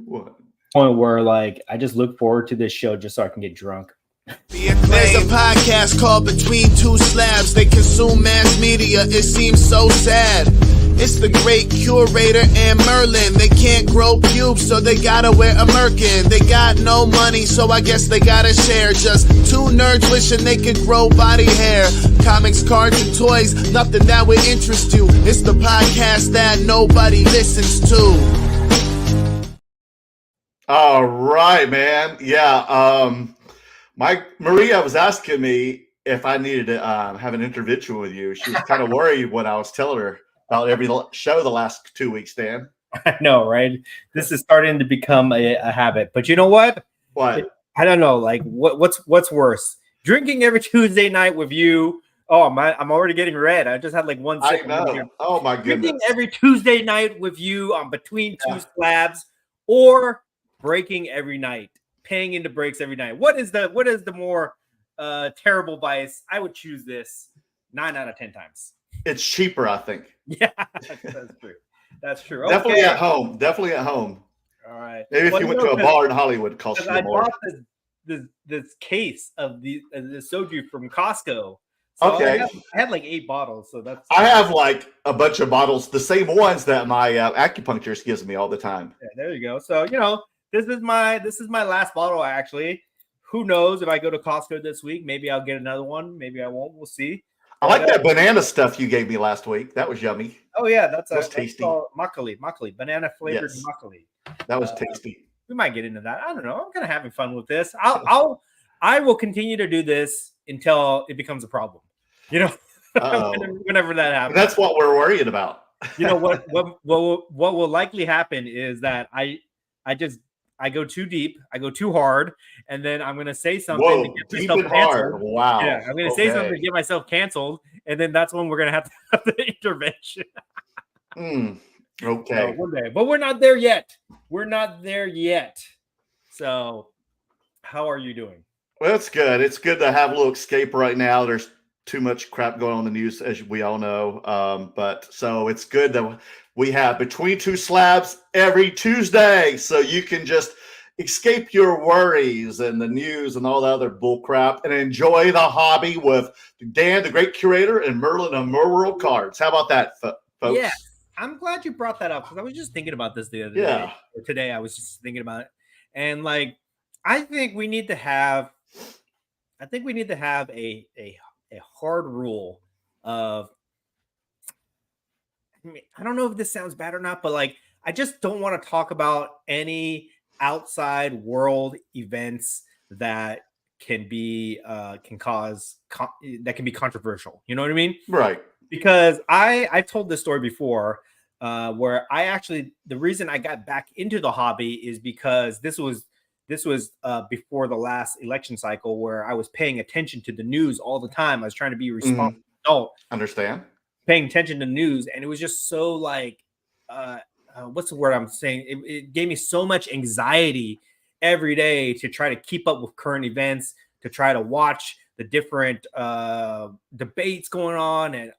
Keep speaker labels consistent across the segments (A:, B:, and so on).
A: point where like I just look forward to this show just so I can get drunk.
B: There's a podcast called Between Two Slabs. They consume mass media. It seems so sad. It's the great Curator and Merlin. They can't grow pubes, so they gotta wear a merkin. They got no money, so I guess they gotta share. Just two nerds wishing they could grow body hair. Comics, cards, and toys, nothing that would interest you. It's the podcast that nobody listens to.
C: All right, man. Yeah. Maria was asking me if I needed to have an intervention with you. She was kind of worried when I was telling her about every show the last 2 weeks, Dan.
A: I know, right? This is starting to become a habit. But you know what?
C: What?
A: I don't know. Like, what's worse? Drinking every Tuesday night with you. Oh, I'm already getting red. I just had like one sip.
C: I know. Oh, my goodness.
A: Drinking every Tuesday night with you on Between Two Slabs, or breaking every night, paying into breaks every night. What is the more terrible vice? I would choose this 9 out of 10 times.
C: It's cheaper, I think.
A: Yeah, that's true. That's true. Okay.
C: Definitely at home. Definitely at home.
A: All right.
C: Maybe if you went to a bar in Hollywood, it cost you more.
A: I bought this case of the soju from Costco. So
C: okay.
A: I had like 8 bottles. So that's.
C: I have like a bunch of bottles, the same ones that my acupuncturist gives me all the time.
A: Yeah, there you go. So this is my last bottle actually. Who knows if I go to Costco this week? Maybe I'll get another one. Maybe I won't. We'll see.
C: I like that banana stuff you gave me last week. That was yummy.
A: Oh yeah, that's
C: tasty.
A: Makgeolli, banana flavored makgeolli.
C: That was tasty.
A: We might get into that. I don't know. I'm kind of having fun with this. I will continue to do this until it becomes a problem. Whenever that happens.
C: That's what we're worried about.
A: You know what will likely happen is that I go too deep, I go too hard, and then I'm going to say something to get myself canceled.
C: Wow.
A: Yeah, I'm going to say something to get myself canceled, and then that's when we're going to have the intervention.
C: Okay.
A: One day. But we're not there yet. So how are you doing?
C: Well, it's good. It's good to have a little escape right now. There's too much crap going on in the news, as we all know. But so it's good that we have Between Two Slabs every Tuesday, so you can just escape your worries and the news and all the other bull crap and enjoy the hobby with Dan, the great Curator, and Merlin of Merleworld cards. How about that, folks?
A: Yeah, I'm glad you brought that up because I was just thinking about this the other day. Or today I was just thinking about it. And like, I think we need to have a hard rule of, I don't know if this sounds bad or not, but like, I just don't want to talk about any outside world events that can be that can be controversial. You know what I mean?
C: Right.
A: Because I've told this story before, where the reason I got back into the hobby is because this was before the last election cycle, where I was paying attention to the news all the time. I was trying to be a responsible adult.
C: Understand?
A: Paying attention to news, and it was just so like, what's the word I'm saying? It gave me so much anxiety every day to try to keep up with current events, to try to watch the different debates going on, and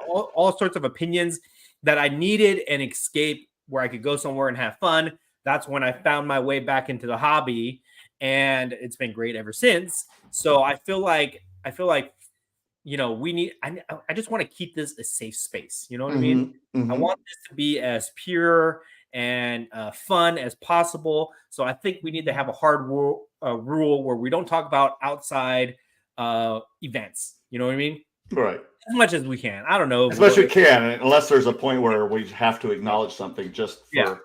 A: all sorts of opinions, that I needed an escape where I could go somewhere and have fun. That's when I found my way back into the hobby, and it's been great ever since. So I feel like I just want to keep this a safe space. You know what I mean? Mm-hmm. I want this to be as pure and fun as possible. So I think we need to have a hard rule where we don't talk about outside events. You know what I mean?
C: Right.
A: As much as we can. I don't know.
C: As much as we can, unless there's a point where we have to acknowledge something just for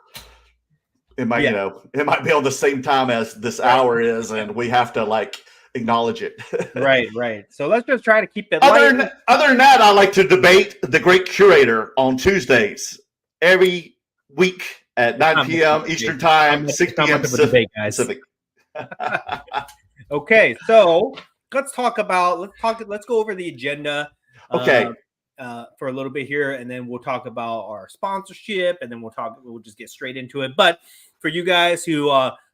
C: it might, it might be on the same time as this hour is, and we have to like acknowledge it.
A: Right. So let's just try to keep it
C: other than that, I like to debate the great Curator on Tuesdays every week at 9 p.m. Eastern Time, 6 p.m. Pacific.
A: Okay, so let's go over the agenda.
C: Okay.
A: For a little bit here, and then we'll talk about our sponsorship, and then we'll just get straight into it. But for you guys who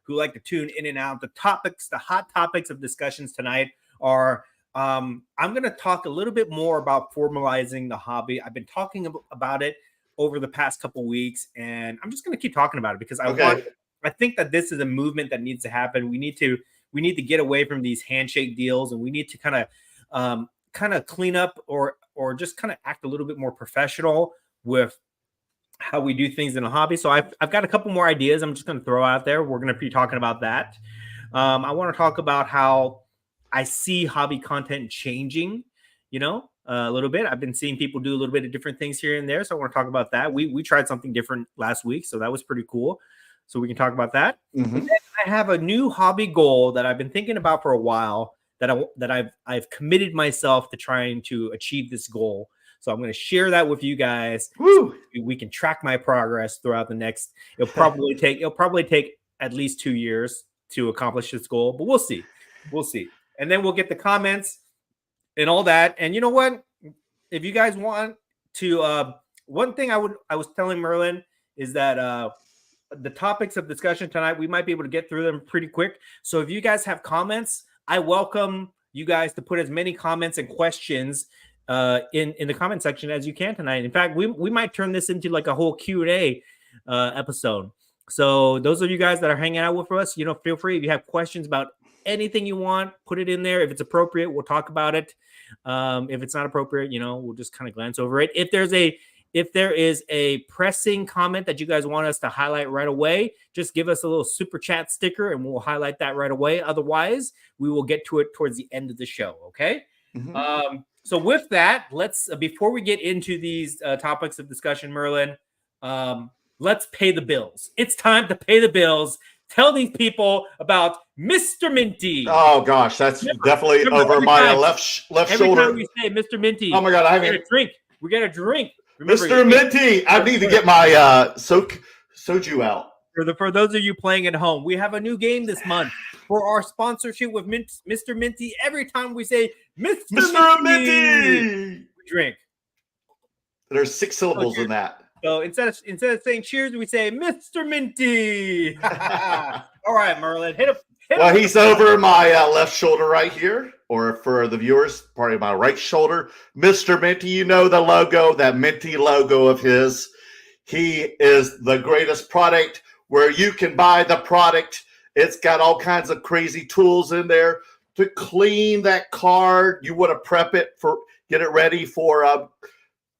A: like to tune in and out, the hot topics of discussions tonight are, I'm going to talk a little bit more about formalizing the hobby. I've been talking about it over the past couple weeks, and I'm just going to keep talking about it because I I think that this is a movement that needs to happen. We need to get away from these handshake deals, and we need to kind of clean up or just kind of act a little bit more professional with how we do things in a hobby. So I've got a couple more ideas I'm just going to throw out there. We're going to be talking about that. I want to talk about how I see hobby content changing, a little bit. I've been seeing people do a little bit of different things here and there. So I want to talk about that. We tried something different last week, so that was pretty cool. So we can talk about that.
C: Mm-hmm.
A: I have a new hobby goal that I've been thinking about for a while that I've committed myself to trying to achieve this goal. So I'm going to share that with you guys.
C: Woo!
A: So we can track my progress throughout the next. It'll probably take at least 2 years to accomplish this goal, but we'll see. And then we'll get the comments and all that. And you know what? If you guys want to, one thing I was telling Merlin is that the topics of discussion tonight, we might be able to get through them pretty quick. So if you guys have comments, I welcome you guys to put as many comments and questions in the comment section as you can tonight. In fact, we might turn this into like a whole Q&A episode. So those of you guys that are hanging out with us, feel free. If you have questions about anything you want, put it in there. If it's appropriate, we'll talk about it. If it's not appropriate, we'll just kind of glance over it. If there is a pressing comment that you guys want us to highlight right away, just give us a little super chat sticker and we'll highlight that right away. Otherwise, we will get to it towards the end of the show. Okay.
C: Mm-hmm.
A: So with that, let's before we get into these topics of discussion, Merlin, let's pay the bills. It's time to pay the bills. Tell these people about Mr. Minty.
C: Oh gosh, that's definitely over my left shoulder.
A: Every time we say Mr. Minty,
C: oh my god, I haven't
A: a drink. We got a drink.
C: Remember, Mr. Minty, I need to get my soju out.
A: For those of you playing at home, we have a new game this month for our sponsorship with Mr. Minty. Every time we say Mr. Minty, we drink.
C: There's 6 syllables in that.
A: So instead of saying cheers, we say Mr. Minty. All right, Merlin, hit him.
C: Well, he's over my left shoulder right here, or for the viewers, part of my right shoulder. Mr. Minty, the logo, that Minty logo of his. He is the greatest product where you can buy the product. It's got all kinds of crazy tools in there to clean that card. You want to prep it get it ready for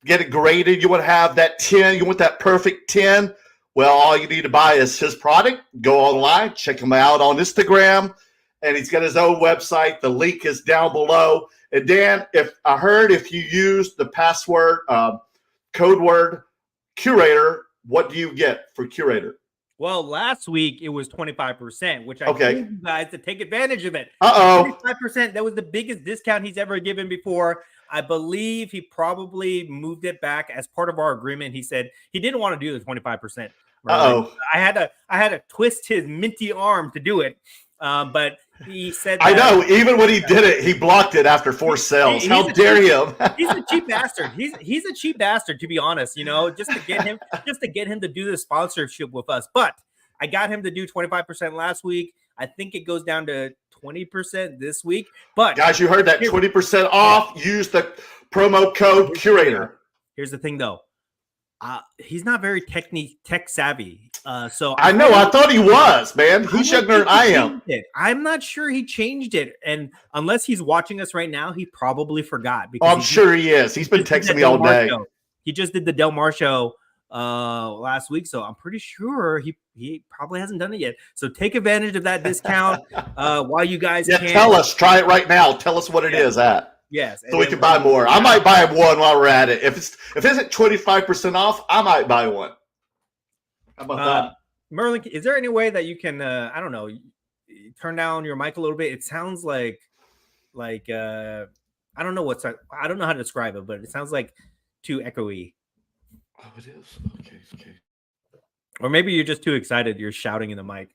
C: get it graded. You want to have that 10. You want that perfect 10. Well, all you need to buy is his product. Go online, check him out on Instagram, and he's got his own website. The link is down below. And Dan, if you use the password, code word Curator, what do you get for Curator?
A: Well, last week it was 25%, which I told you guys to take advantage of it. 25%. That was the biggest discount he's ever given before. I believe he probably moved it back as part of our agreement. He said he didn't want to do the 25%. Right? I had to twist his minty arm to do it. But he said,
C: I know, even when he did it, he blocked it after 4 sales. How dare him?
A: He's a cheap bastard. He's a cheap bastard, to be honest, just to get him to do the sponsorship with us. But I got him to do 25% last week. I think it goes down to 20% this week. But
C: guys, you heard that 20% off. Use the promo code Curator.
A: Here's the thing, though. He's not very tech savvy. So
C: I know. I thought he was, man. He's younger than I am.
A: I'm not sure he changed it. And unless he's watching us right now, he probably forgot.
C: Because I'm sure he is. He's been texting me all day.
A: He just did the Del Mar show last week. So I'm pretty sure he probably hasn't done it yet. So take advantage of that discount while you guys can.
C: Tell us. Try it right now. Tell us what it is at.
A: Yes.
C: So we can buy more. I might buy one while we're at it. If it's at 25% off, I might buy one. How about that?
A: Merlin, is there any way that you can, I don't know, turn down your mic a little bit? It sounds like I don't know I don't know how to describe it, but it sounds like too echoey.
C: Oh, it is. Okay.
A: Or maybe you're just too excited. You're shouting in the mic.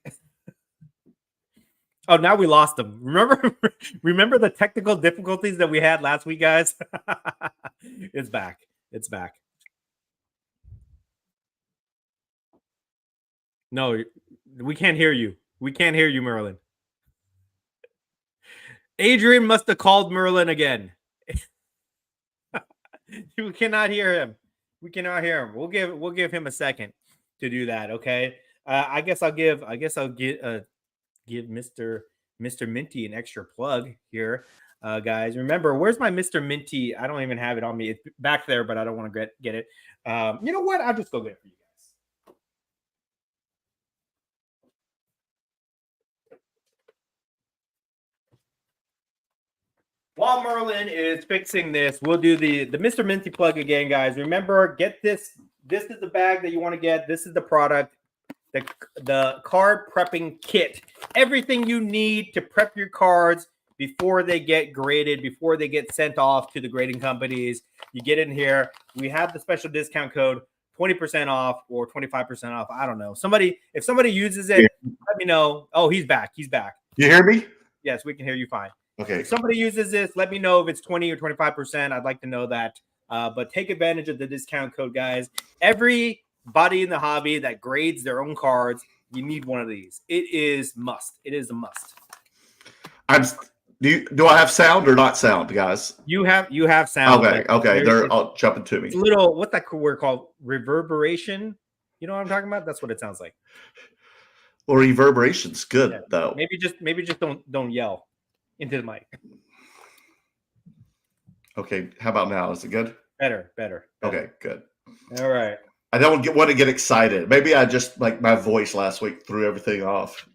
A: Oh, now we lost him. Remember the technical difficulties that we had last week, guys? It's back. No, we can't hear you. We can't hear you, Merlin. Adrian must have called Merlin again. We cannot hear him. We'll give him a second to do that, okay? I guess I'll give Mr. Minty an extra plug here. Guys, remember, where's my Mr. Minty? I don't even have it on me. It's back there, but I don't want to get it. You know what? I'll just go get it for you guys. While Merlin is fixing this, we'll do the Mr. Minty plug again, guys. Remember, get this. This is the bag that you want to get. This is the product, the card prepping kit. Everything you need to prep your cards before they get graded, before they get sent off to the grading companies. You get in here. We have the special discount code, 20% off or 25% off. I don't know. If somebody uses it, let me know. Oh, he's back. He's back.
C: You hear me?
A: Yes, we can hear you fine.
C: Okay.
A: If somebody uses this, let me know if it's 20 or 25%. I'd like to know that. But take advantage of the discount code, guys. Everybody in the hobby that grades their own cards, you need one of these. It is must. It is a must.
C: Do I have sound or not sound, guys?
A: You have sound.
C: Okay. They're all jumping to me.
A: It's a little, what's that word called? Reverberation. You know what I'm talking about? That's what it sounds like.
C: Well, reverberation's good though.
A: Maybe just don't yell into the mic.
C: Okay, how about now? Is it good?
A: Better.
C: Okay, good.
A: All right.
C: I don't want to get excited. Maybe I just like my voice last week threw everything off.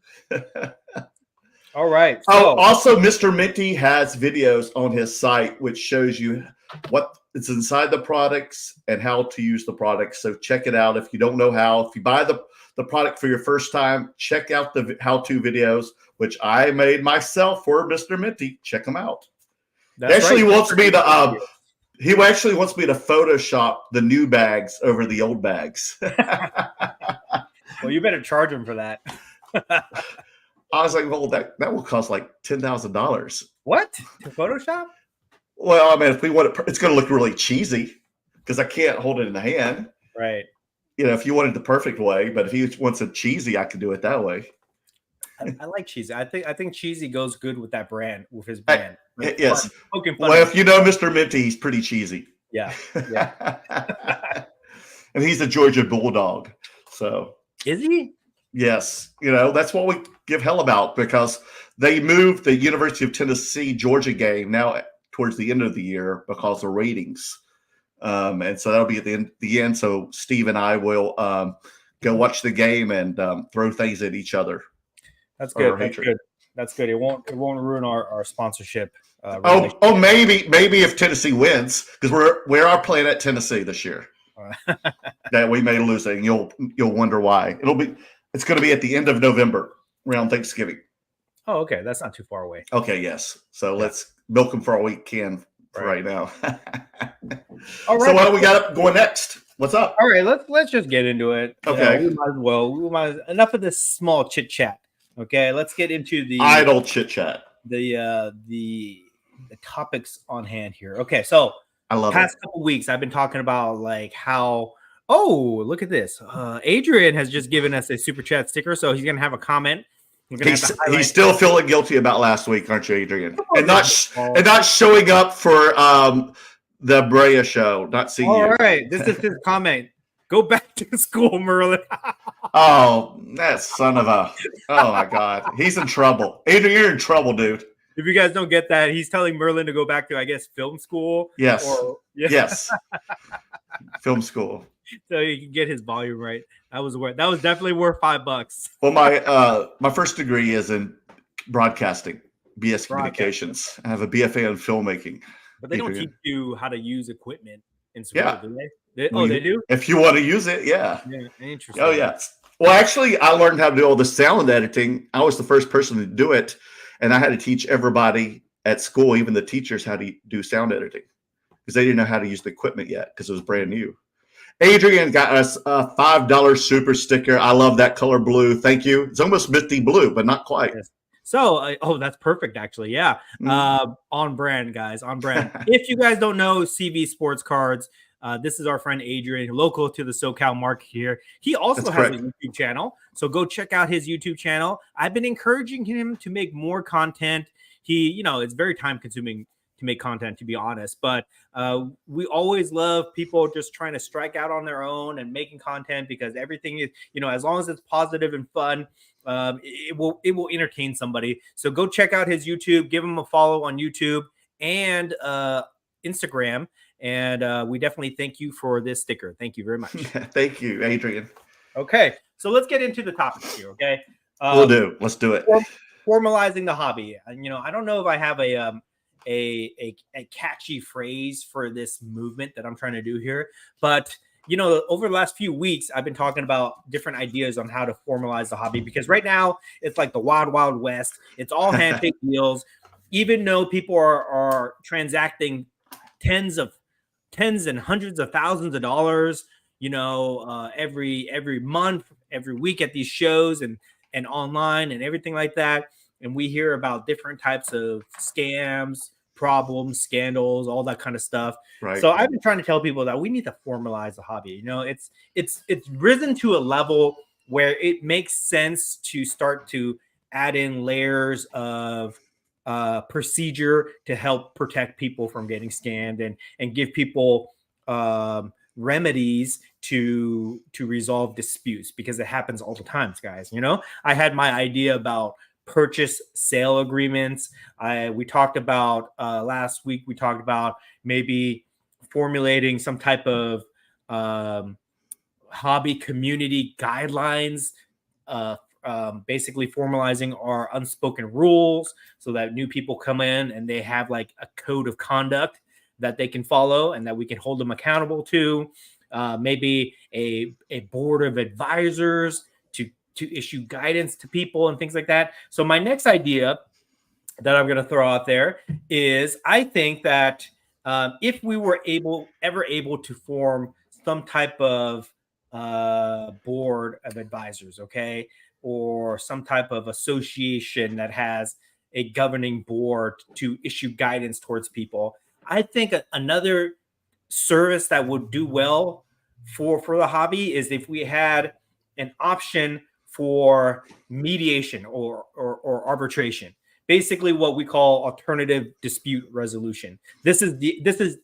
A: All right.
C: So. Also, Mr. Minty has videos on his site which shows you what is inside the products and how to use the products. So check it out if you don't know how. If you buy the product for your first time, check out the how-to videos, which I made myself for Mr. Minty. Check them out. He actually wants me to Photoshop the new bags over the old bags.
A: Well, you better charge him for that.
C: I was like, well, that will cost like $10,000.
A: What? To Photoshop?
C: Well, I mean, if we want it, it's going to look really cheesy because I can't hold it in the hand.
A: Right.
C: You know, if you want it the perfect way, but if he wants it cheesy, I can do it that way.
A: I like cheesy. I think cheesy goes good with that brand, with his brand.
C: Yes. Well, if you know Mr. Minty, he's pretty cheesy.
A: Yeah.
C: And he's a Georgia Bulldog. So
A: is he?
C: Yes. You know, that's what we give hell about because they moved the University of Tennessee Georgia game now towards the end of the year because of ratings. And so that'll be at the end. So Steve and I will go watch the game and throw things at each other.
A: That's good. That's good. It won't ruin our sponsorship.
C: Maybe if Tennessee wins, because we are playing at Tennessee this year. That we may lose it, and you'll wonder why. It's going to be at the end of November around Thanksgiving.
A: Oh, okay, that's not too far away.
C: Okay, yes. So let's milk them for all we can right now.
A: All right.
C: So what do we got going next? What's up?
A: All right, let's just get into it.
C: Okay.
A: We might as well. Enough of this small chit chat. Okay, let's get into the
C: idle chit chat.
A: The topics on hand here. Okay, so
C: I love
A: past couple weeks I've been talking about like how look at this. Adrian has just given us a super chat sticker, so he's gonna have a comment.
C: He's still feeling guilty about last week, aren't you, Adrian? And not showing up for the Brea show, not seeing you.
A: All right, this is his comment. Go back to school, Merlin.
C: Oh, that son of a! Oh my God, he's in trouble. Adrian, you're in trouble, dude.
A: If you guys don't get that, he's telling Merlin to go back to, I guess, film school.
C: Yes. Yes. Film school.
A: So you can get his volume right. That was definitely worth $5.
C: Well, my first degree is in broadcasting, BS Communications. I have a BFA in filmmaking.
A: But they don't teach you how to use equipment in school, do they? They do?
C: If you want to use it, yeah.
A: Yeah, interesting.
C: Oh, yeah. Well, actually, I learned how to do all the sound editing. I was the first person to do it, and I had to teach everybody at school, even the teachers, how to do sound editing because they didn't know how to use the equipment yet because it was brand new. Adrian got us a $5 super sticker. I love that color blue. Thank you. It's almost Minty blue, but not quite.
A: Yes. So, that's perfect, actually. Yeah. On brand, guys. On brand. If you guys don't know CV Sports Cards, this is our friend Adrian, local to the SoCal market here. He also has a YouTube channel. So go check out his YouTube channel. I've been encouraging him to make more content. It's very time consuming make content, to be honest. But we always love people just trying to strike out on their own and making content, because everything is, as long as it's positive and fun, it will entertain somebody. So go check out his YouTube, give him a follow on YouTube and Instagram. And we definitely thank you for this sticker. Thank you very much.
C: Thank you, Adrian.
A: Okay, so let's get into the topics here. Okay,
C: Let's do it.
A: Formalizing the hobby. I don't know if I have a catchy phrase for this movement that I'm trying to do here, but over the last few weeks, I've been talking about different ideas on how to formalize the hobby, because right now it's like the wild, wild west. It's all handshake deals, even though people are transacting tens and hundreds of thousands of dollars, every month, every week at these shows and online and everything like that. And we hear about different types of scams, problems, scandals, all that kind of stuff.
C: Right.
A: So I've been trying to tell people that we need to formalize the hobby. It's risen to a level where it makes sense to start to add in layers of procedure to help protect people from getting scammed and give people remedies to resolve disputes, because it happens all the time, guys. I had my idea about purchase sale agreements. We talked about last week. We talked about maybe formulating some type of hobby community guidelines, basically formalizing our unspoken rules so that new people come in and they have like a code of conduct that they can follow and that we can hold them accountable to. Maybe a board of advisors to issue guidance to people and things like that. So my next idea that I'm going to throw out there is, I think that if we were ever able to form some type of board of advisors, okay, or some type of association that has a governing board to issue guidance towards people, I think another service that would do well for the hobby is if we had an option for mediation or arbitration, basically what we call alternative dispute resolution. This is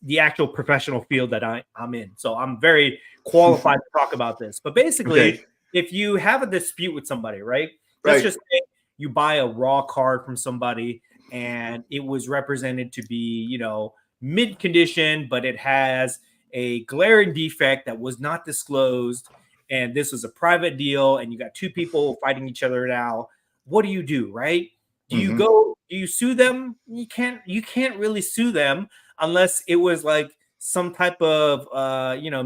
A: the actual professional field that I'm in, so I'm very qualified to talk about this. But basically, if you have a dispute with somebody, right? Let's just say you buy a raw card from somebody and it was represented to be, mid condition, but it has a glaring defect that was not disclosed, and this was a private deal, and you got two people fighting each other now. What do you do, right? Do you sue them? You can't really sue them unless it was like some type of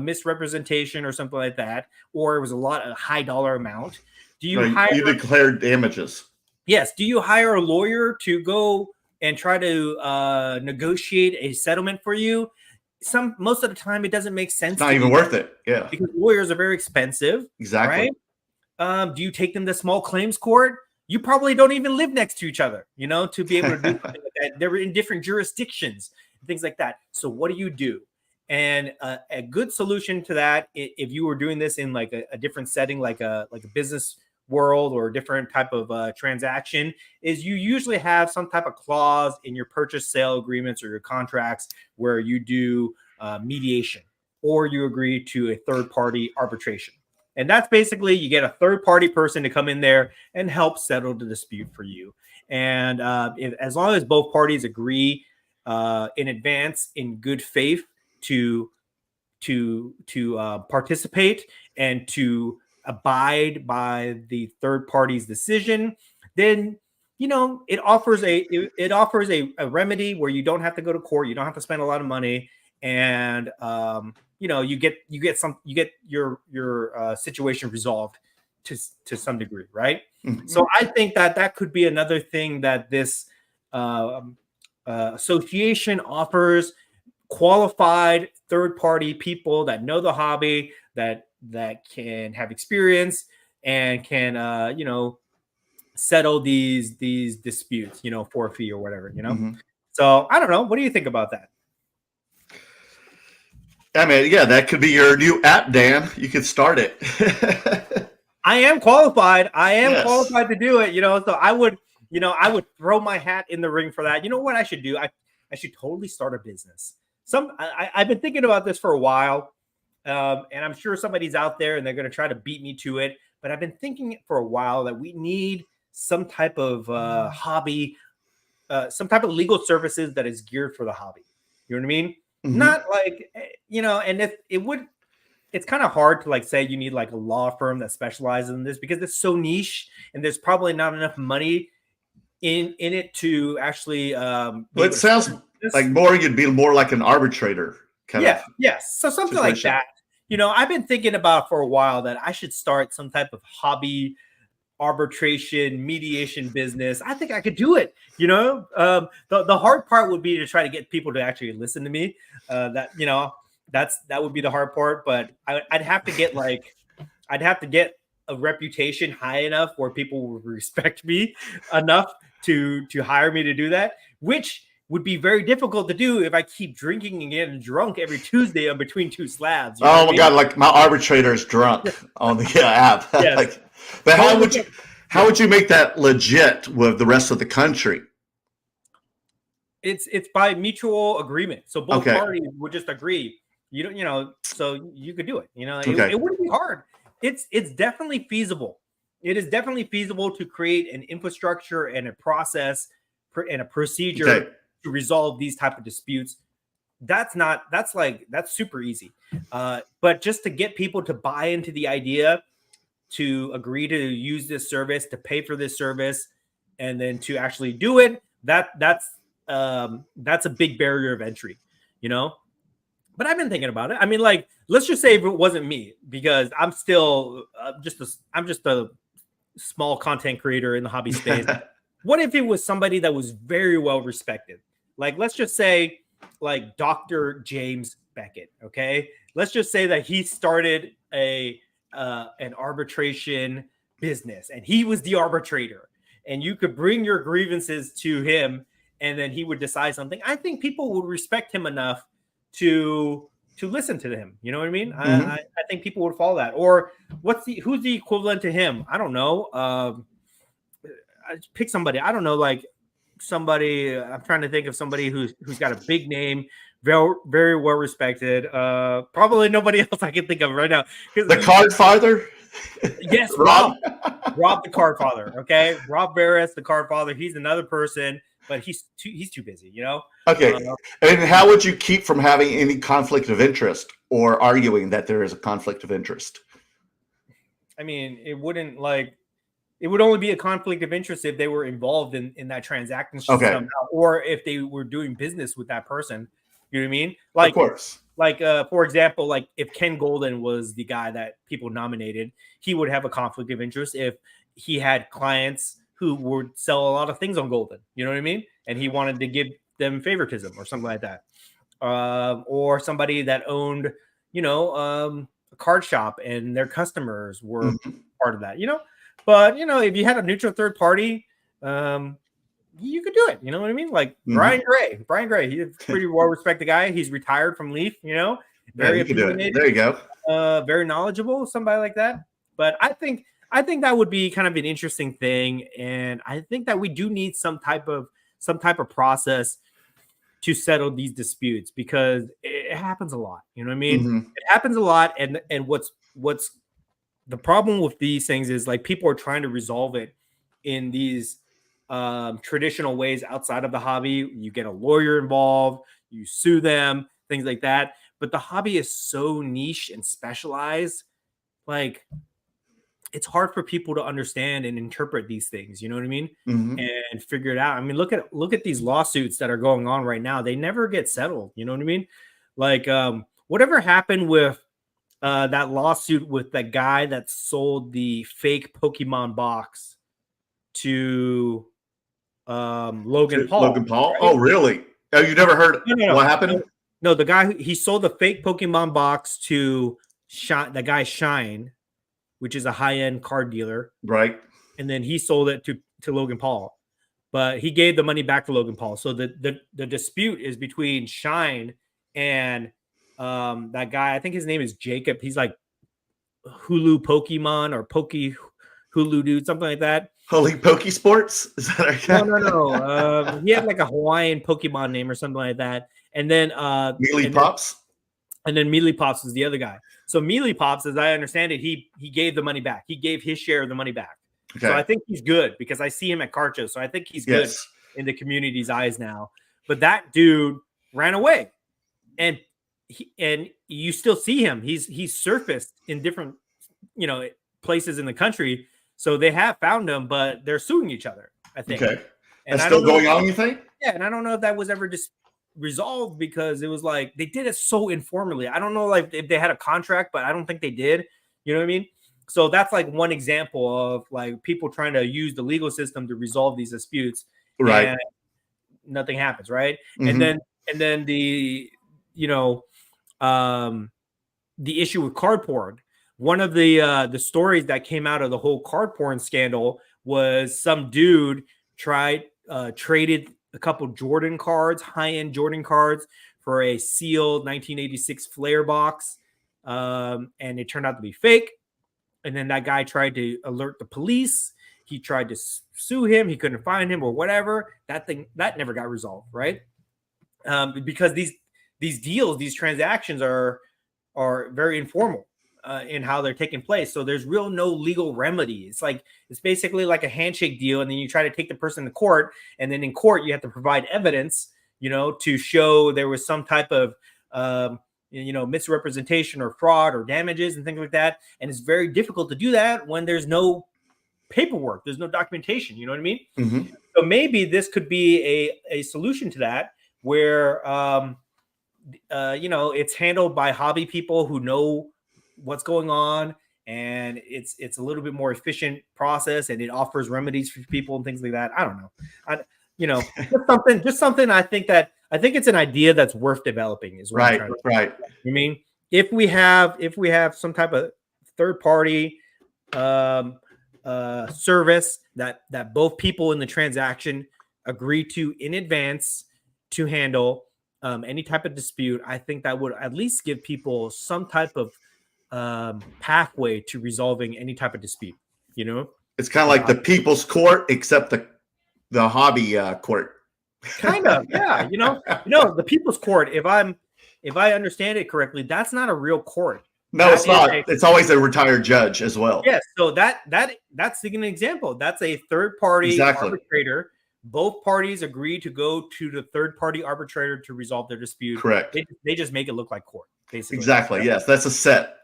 A: misrepresentation or something like that, or it was a high dollar amount. Do you
C: you declare damages?
A: Yes. Do you hire a lawyer to go and try to negotiate a settlement for you? Most of the time it doesn't make sense.
C: It's not even worth it. Yeah.
A: Because lawyers are very expensive.
C: Exactly.
A: Right? Do you take them to small claims court? You probably don't even live next to each other, to be able to do something like that. They're in different jurisdictions, things like that. So what do? And a good solution to that, if you were doing this in like a different setting, like a business world or a different type of transaction, is you usually have some type of clause in your purchase sale agreements or your contracts where you do mediation, or you agree to a third party arbitration. And that's basically, you get a third party person to come in there and help settle the dispute for you. And as long as both parties agree in advance in good faith to participate and to abide by the third party's decision, then it offers a remedy where you don't have to go to court, you don't have to spend a lot of money, and you get your situation resolved to some degree, right? Mm-hmm. So I think that could be another thing that this association offers: qualified third-party people that know the hobby, that can have experience and can settle these disputes, for a fee or whatever, Mm-hmm. So I don't know. What do you think about that?
C: I mean, yeah, that could be your new app, Dan. You could start it.
A: I am qualified. Qualified to do it, so I would throw my hat in the ring for that. You know what I should do? I should totally start a business. I've been thinking about this for a while, and I'm sure somebody's out there and they're going to try to beat me to it. But I've been thinking for a while that we need some type of hobby, some type of legal services that is geared for the hobby. You know what I mean?
C: Mm-hmm.
A: Not like, and if it would, it's kind of hard to like say you need like a law firm that specializes in this because it's so niche and there's probably not enough money in it to actually.
C: Well, it sounds like you'd be more like an arbitrator kind of.
A: Yes. So something situation. Like that. I've been thinking about for a while that I should start some type of hobby arbitration mediation business. I think I could do it. The hard part would be to try to get people to actually listen to me. That would be the hard part. But I'd have to get a reputation high enough where people would respect me enough to hire me to do that, which would be very difficult to do if I keep drinking and getting drunk every Tuesday on Between Two Slabs.
C: Oh my God! Like my arbitrator is drunk on the app.
A: Yes.
C: But how would you make that legit with the rest of the country?
A: It's by mutual agreement. So both parties would just agree. So you could do it. It wouldn't be hard. It's definitely feasible. It is definitely feasible to create an infrastructure and a process and a procedure to resolve these type of disputes. That's super easy. But just to get people to buy into the idea, to agree to use this service, to pay for this service, and then to actually do it, that's a big barrier of entry, But I've been thinking about it. I mean, like, let's just say if it wasn't me, because I'm still I'm just a small content creator in the hobby space. What if it was somebody that was very well respected? Like, let's just say, like Dr. James Beckett. Okay, let's just say that he started an arbitration business, and he was the arbitrator, and you could bring your grievances to him, and then he would decide something. I think people would respect him enough to listen to him. You know what I mean? Mm-hmm. I think people would follow that. Or who's the equivalent to him? I don't know. Pick somebody. I don't know, like somebody. I'm trying to think of somebody who's got a big name, very, very well respected. Probably nobody else I can think of right now.
C: The Card Father.
A: Yes, Rob the Card Father. Okay, Rob Barris, the Card Father. He's another person, but he's too busy.
C: Okay. And how would you keep from having any conflict of interest or arguing that there is a conflict of interest?
A: I mean, it would only be a conflict of interest if they were involved in that transaction somehow, or if they were doing business with that person. You know what I mean? Like, of course. Like, for example, like if Ken Golden was the guy that people nominated, he would have a conflict of interest if he had clients who would sell a lot of things on Golden. You know what I mean? And he wanted to give them favoritism or something like that. Or somebody that owned, a card shop and their customers were part of that, But, if you had a neutral third party, you could do it. You know what I mean? Like Brian Gray, he's a pretty well-respected guy. He's retired from Leaf, very opinionated.
C: There you go.
A: Very knowledgeable, somebody like that. But I think that would be kind of an interesting thing. And I think that we do need some type of process to settle these disputes, because it happens a lot. You know what I mean? Mm-hmm. It happens a lot. And what's the problem with these things is, like, people are trying to resolve it in these traditional ways outside of the hobby. You get a lawyer involved, you sue them, things like that. But the hobby is so niche and specialized, like, it's hard for people to understand and interpret these things, you know what I mean? Mm-hmm. And figure it out. I mean, look at these lawsuits that are going on right now. They never get settled, you know what I mean? Like, whatever happened with that lawsuit with that guy that sold the fake Pokemon box to Logan Paul.
C: Right? Oh, really? Oh, you never heard what happened?
A: No, the guy he sold the fake Pokemon box to the guy Shine, which is a high-end card dealer.
C: Right.
A: And then he sold it to Logan Paul. But he gave the money back to Logan Paul. So the dispute is between Shine and that guy. I think his name is Jacob. He's like Hulu Pokemon or Hulu dude, something like that.
C: Holy Pokey Sports? Is that
A: No. He had like a Hawaiian Pokemon name or something like that. And then
C: Mealy Pops?
A: And then Mealy Pops was the other guy. So Mealy Pops, as I understand it, he gave the money back. He gave his share of the money back. Okay. So I think he's good because I see him at card shows. So I think he's good in the community's eyes now. But that dude ran away, and you still see him. He's surfaced in different places in the country. So they have found him, but they're suing each other, I think.
C: Okay. And that's still going on, you think?
A: Yeah, and I don't know if that was ever just resolved because it was like they did it so informally. I don't know like if they had a contract, but I don't think they did. You know what I mean? So that's like one example of like people trying to use the legal system to resolve these disputes.
C: Right.
A: And nothing happens, right? Mm-hmm. And then the issue with card porn. One of the stories that came out of the whole card porn scandal was some dude traded a couple Jordan cards, high-end Jordan cards, for a sealed 1986 Flair box, and it turned out to be fake. And then that guy tried to alert the police. He tried to sue him. He couldn't find him or whatever. That never got resolved, right? Because these deals, these transactions are very informal in how they're taking place. So there's no legal remedy. It's basically like a handshake deal, and then you try to take the person to court, and then in court you have to provide evidence, to show there was some type of misrepresentation or fraud or damages and things like that. And it's very difficult to do that when there's no paperwork, there's no documentation. You know what I mean? Mm-hmm. So maybe this could be a solution to that, where it's handled by hobby people who know what's going on, and it's a little bit more efficient process, and it offers remedies for people and things like that. I don't know. Just something. I think it's an idea that's worth developing. Is what
C: right, right.
A: I mean, if we have some type of third party service that both people in the transaction agree to in advance to handle any type of dispute, I think that would at least give people some type of pathway to resolving any type of dispute.
C: It's kind of like the people's court, except the hobby court.
A: Kind of, yeah. The people's court. If I understand it correctly, that's not a real court.
C: No, it's not. It's always a retired judge as well.
A: Yes. So that's an example. That's a third party arbitrator. Both parties agree to go to the third party arbitrator to resolve their dispute.
C: Correct.
A: They just make it look like court, basically.
C: Exactly. Yes, that's a set.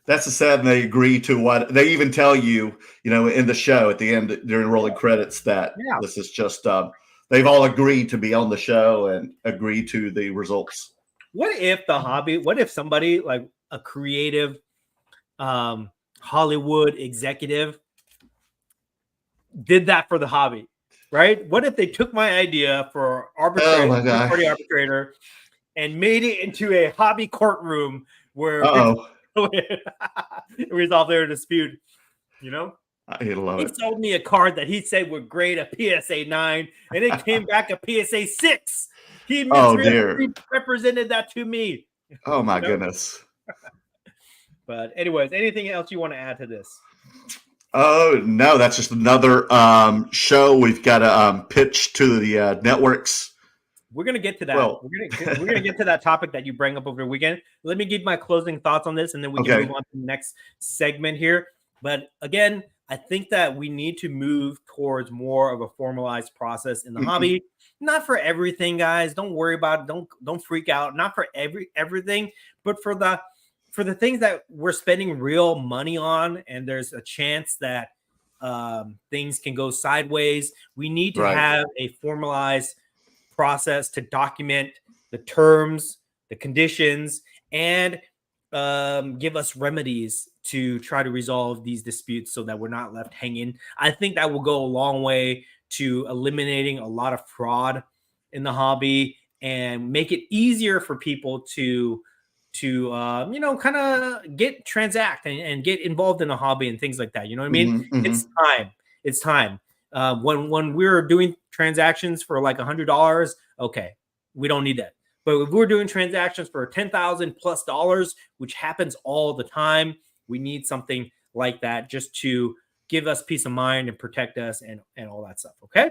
C: That's a set, and they agree to what they even tell you. In the show at the end during rolling credits that this is just they've all agreed to be on the show and agree to the results.
A: What if somebody like a creative Hollywood executive did that for the hobby, right? What if they took my idea for party arbitrator and made it into a hobby courtroom where resolve their dispute?
C: I love it.
A: He sold me a card that he said would grade a PSA 9, and it came back a PSA 6. He represented that to me.
C: Oh my goodness.
A: But anyways, anything else you want to add to this?
C: Oh no, that's just another show we've got to pitch to the networks.
A: We're gonna get to that. We're gonna get to that topic that you bring up over the weekend. Let me give my closing thoughts on this, and then we can move on to the next segment here. But again, I think that we need to move towards more of a formalized process in the hobby. Not for everything, guys. Don't worry about it. Don't freak out. Not for everything, but for the things that we're spending real money on, and there's a chance that things can go sideways. We need to have a formalized process to document the terms, the conditions, and give us remedies to try to resolve these disputes so that we're not left hanging. I think that will go a long way to eliminating a lot of fraud in the hobby and make it easier for people to kind of transact and get involved in a hobby and things like that. You know what I mean? Mm-hmm. It's time. When we're doing transactions for like $100, okay, we don't need that. But if we're doing transactions for $10,000+ which happens all the time, we need something like that just to give us peace of mind and protect us and all that stuff. Okay.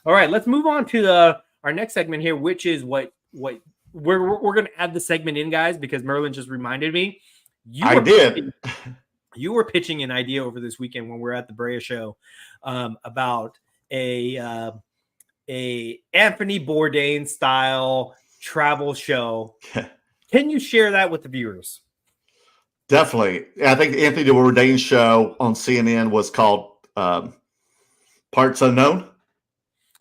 A: All right. Let's move on to our next segment here, which is what we're going to add the segment in, guys, because Merlin just reminded me. You were pitching an idea over this weekend when we were at the Brea show about a Anthony Bourdain style travel show. Can you share that with the viewers?
C: Definitely. I think Anthony Bourdain's show on CNN was called Parts Unknown.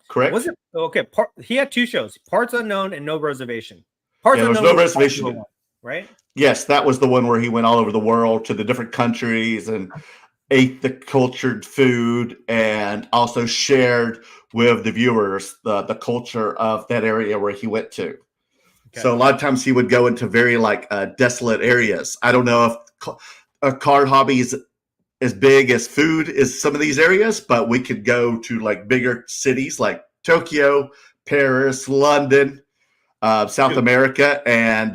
C: Correct?
A: Was it okay? He had two shows: Parts Unknown and No Reservation.
C: There was No Reservation,
A: right?
C: Yes, that was the one where he went all over the world to the different countries and ate the cultured food and also shared with the viewers the culture of that area where he went to. Okay. So a lot of times he would go into very desolate areas. I don't know if a card hobby is as big as food as some of these areas, but we could go to bigger cities like Tokyo, Paris, London, South America, and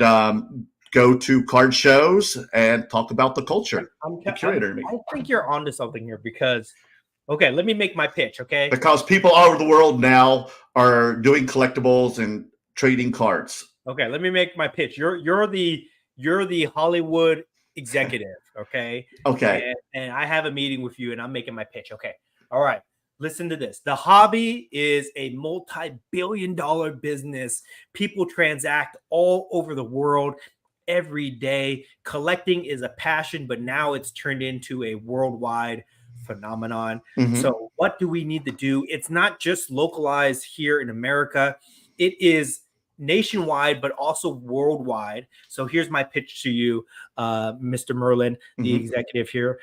C: go to card shows and talk about the culture.
A: I think you're onto something here because, okay, let me make my pitch, okay?
C: Because people all over the world now are doing collectibles and trading cards.
A: Okay, let me make my pitch. You're the Hollywood executive, okay?
C: Okay.
A: And I have a meeting with you and I'm making my pitch, okay? All right. Listen to this. The hobby is a multi-billion-dollar business. People transact all over the world every day. Collecting is a passion, but now it's turned into a worldwide phenomenon. Mm-hmm. So what do we need to do? It's not just localized here in America. It is nationwide, but also worldwide. So here's my pitch to you, Mr. Merlin, the executive here.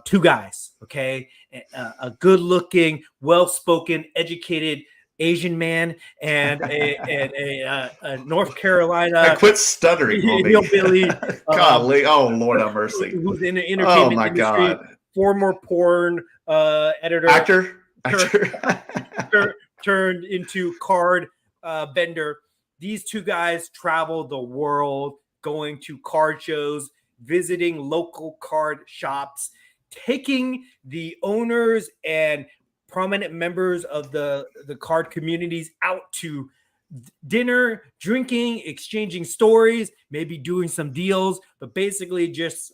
A: Two guys, okay? A good-looking, well-spoken, educated Asian man and a North Carolina.
C: Quit stuttering,
A: hillbilly.
C: Golly, oh Lord have mercy.
A: Who's in the entertainment industry,
C: God.
A: Former porn editor,
C: actor.
A: Turned into card vendor. These two guys travel the world, going to card shows, visiting local card shops, taking the owners and prominent members of the card communities out to dinner, drinking, exchanging stories, maybe doing some deals, but basically just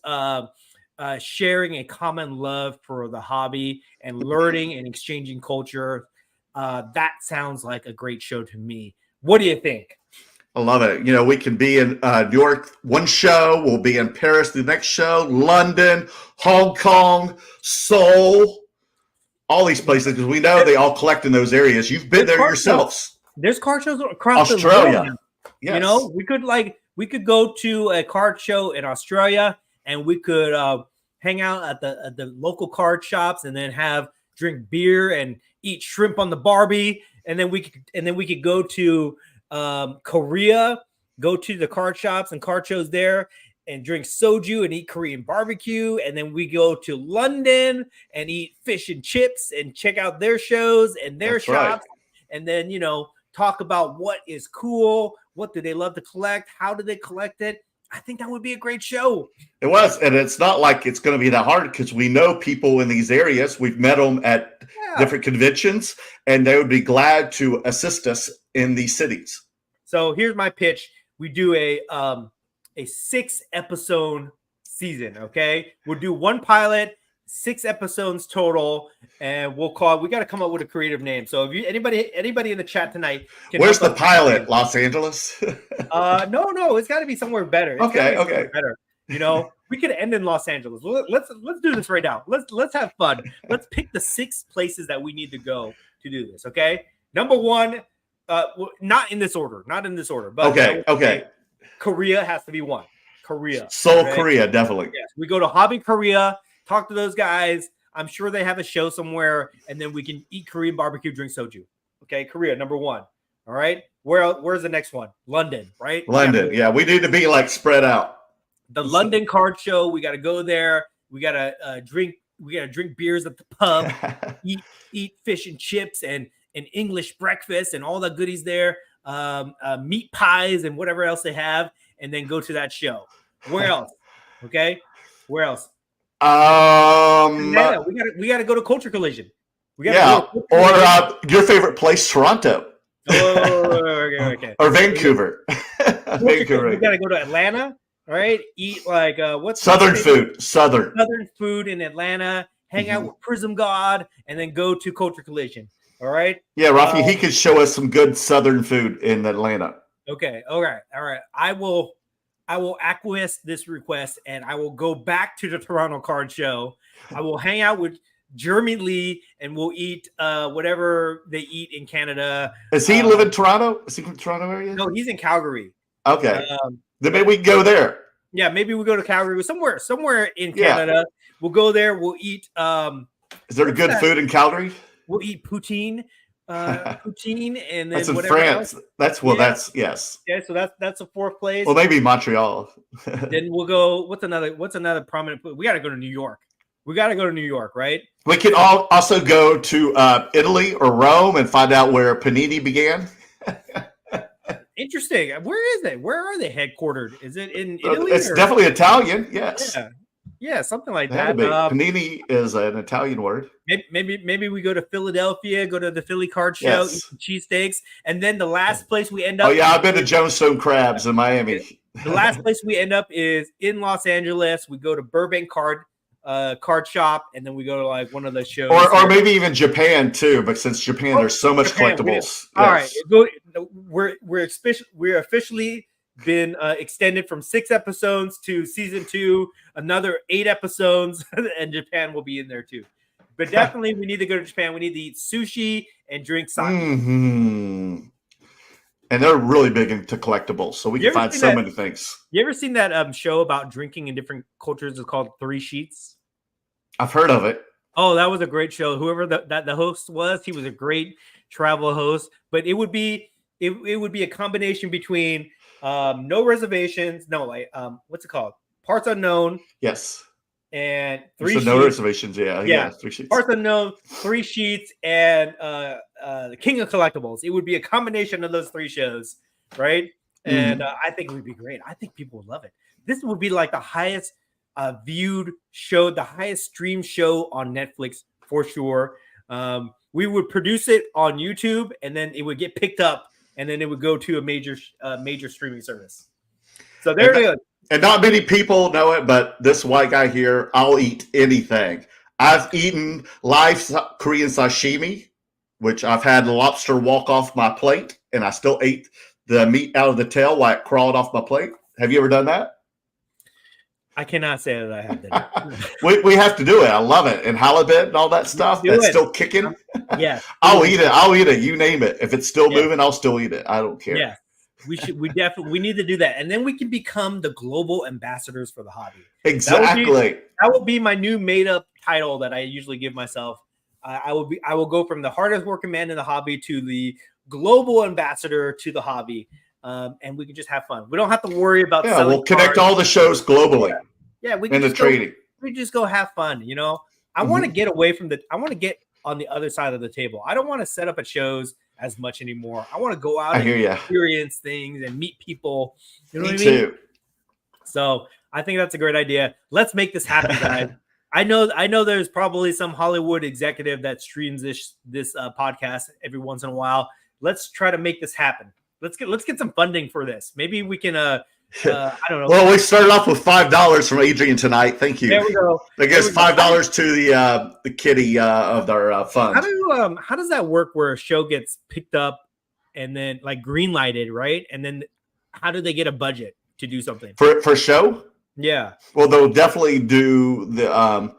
A: sharing a common love for the hobby and learning and exchanging culture. That sounds like a great show to me. What do you think?
C: I love it. You know, we can be in New York one show. We'll be in Paris the next show, London, Hong Kong, Seoul, all these places, because we know they all collect in those areas. You've been there yourselves.
A: There's card shows across
C: Australia.
A: The world. Yes. You know, we could go to a card show in Australia and we could hang out at the local card shops and then drink beer and eat shrimp on the Barbie. And then we could go to Korea, go to the card shops and card shows there and drink soju and eat Korean barbecue. And then we go to London and eat fish and chips and check out their shows and their shops. Right. And then, talk about what is cool. What do they love to collect? How do they collect it? I think that would be a great show.
C: It was. And it's not like it's going to be that hard because we know people in these areas. We've met them at different conventions and they would be glad to assist us in these cities.
A: So here's my pitch. We do a 6-episode season. Okay. We'll do one pilot, 6 episodes total. And we got to come up with a creative name. So if anybody in the chat tonight,
C: where's the pilot? Los Angeles?
A: No, it's got to be somewhere better.
C: Okay.
A: Better. We could end in Los Angeles. Let's do this right now. Let's have fun. Let's pick the 6 places that we need to go to do this. Okay. Number 1, not in this order, but
C: okay.
A: Korea has to be 1. Korea.
C: Seoul, right? Korea, definitely.
A: Yes. We go to Hobby Korea, talk to those guys. I'm sure they have a show somewhere, and then we can eat Korean barbecue, drink soju. Okay, Korea, number 1. All right. Where's the next one? London, right?
C: London. Yeah, we need to be spread out.
A: The London card show. We got to go there. We got to drink. We got to drink beers at the pub, eat fish and chips and an English breakfast and all the goodies there, meat pies and whatever else they have, and then go to that show. Where else? Okay. Where else? Atlanta. We gotta go to Culture Collision. We gotta go
C: or your favorite place, Toronto.
A: Okay.
C: Or Vancouver.
A: Vancouver. We gotta go to Atlanta, right? Eat like what's
C: Southern food.
A: Southern food in Atlanta. Hang out with Prism God, and then go to Culture Collision. All right.
C: Yeah, Rafi, he could show us some good Southern food in Atlanta.
A: Okay. All right. I will acquiesce this request, and I will go back to the Toronto Card Show. I will hang out with Jeremy Lee, and we'll eat whatever they eat in Canada.
C: Does he live in Toronto? Is he from the Toronto area?
A: No, he's in Calgary.
C: Okay. Then maybe we can go there.
A: Yeah, maybe we go to Calgary, somewhere in Canada. Yeah. We'll go there. We'll eat.
C: Is there good food in Calgary?
A: We'll eat poutine. Poutine, and then
C: that's in France.
A: Else.
C: That's yes.
A: Yeah, so that's the fourth place.
C: Well, maybe Montreal.
A: Then we'll go. What's another prominent? We got to go to New York. We got to go to New York, right?
C: We can also go to Italy or Rome and find out where Panini began.
A: Interesting. Where is it? Where are they headquartered? Is it in Italy?
C: It's definitely Italian. Yes.
A: Yeah, something like that.
C: Panini is an Italian word.
A: Maybe we go to Philadelphia, go to the Philly Card Show, eat some cheesesteaks, and then the last place we end up.
C: Oh yeah, I've been to Jonestown Crabs in Miami.
A: The last place we end up is in Los Angeles. We go to Burbank Card Shop, and then we go to like one of the shows,
C: or maybe even Japan too. But since Japan, there's so much collectibles.
A: All right, we're officially been extended from 6 episodes to season 2, another 8 episodes, and Japan will be in there too. But definitely, we need to go to Japan. We need to eat sushi and drink sake.
C: Mm-hmm. And they're really big into collectibles, so we can find so many things.
A: You ever seen that show about drinking in different cultures? It's called 3 Sheets.
C: I've heard of it.
A: Oh, that was a great show. Whoever the host was, he was a great travel host. But it would be a combination between No Reservations. No, like what's it called? Parts Unknown.
C: Yes.
A: And 3 Sheets.
C: No Reservations. Yeah. 3 Sheets.
A: Parts Unknown, 3 Sheets, and the King of Collectibles. It would be a combination of those 3 shows, right? And I think it would be great. I think people would love it. This would be like the highest viewed show, the highest streamed show on Netflix for sure. We would produce it on YouTube, and then it would get picked up, and then it would go to a major streaming service. So there it is.
C: And not many people know it, but this white guy here, I'll eat anything. I've eaten live Korean sashimi, which I've had lobster walk off my plate, and I still ate the meat out of the tail while it crawled off my plate. Have you ever done that?
A: I cannot say that I have done it.
C: we have to do it. I love it. And halibut and all that stuff that's still kicking.
A: Yeah.
C: I'll eat it. You name it. If it's still moving, I'll still eat it. I don't care.
A: Yeah. We need to do that. And then we can become the global ambassadors for the hobby.
C: Exactly.
A: That will be my new made up title that I usually give myself. I will go from the hardest working man in the hobby to the global ambassador to the hobby. And we can just have fun. We don't have to worry about.
C: Yeah, we'll connect all the shows globally.
A: Yeah, we can trading. We just go have fun. You know, I want to get away from I want to get on the other side of the table. I don't want to set up at shows as much anymore. I want to go out and experience things and meet people. You know what I mean?
C: Too.
A: So I think that's a great idea. Let's make this happen, guys. I know there's probably some Hollywood executive that streams this podcast every once in a while. Let's try to make this happen. Let's get some funding for this. Maybe we can I don't know.
C: Well, we started off with $5 from Adrian tonight. Thank you.
A: There we go.
C: I guess $5 to the kitty of our fund.
A: How does that work where a show gets picked up and then like green lighted, right? And then how do they get a budget to do something
C: for show?
A: Yeah.
C: Well, they'll definitely do the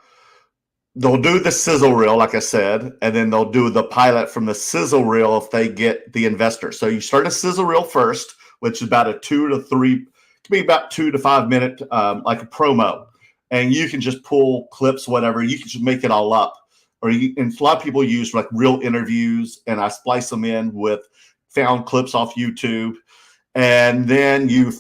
C: sizzle reel, like I said, and then they'll do the pilot from the sizzle reel if they get the investor. So you start a sizzle reel first, which is about a 2 to 5 minute, like a promo, and you can just pull clips, whatever. You can just make it all up, and a lot of people use like real interviews, and I splice them in with found clips off YouTube, and then you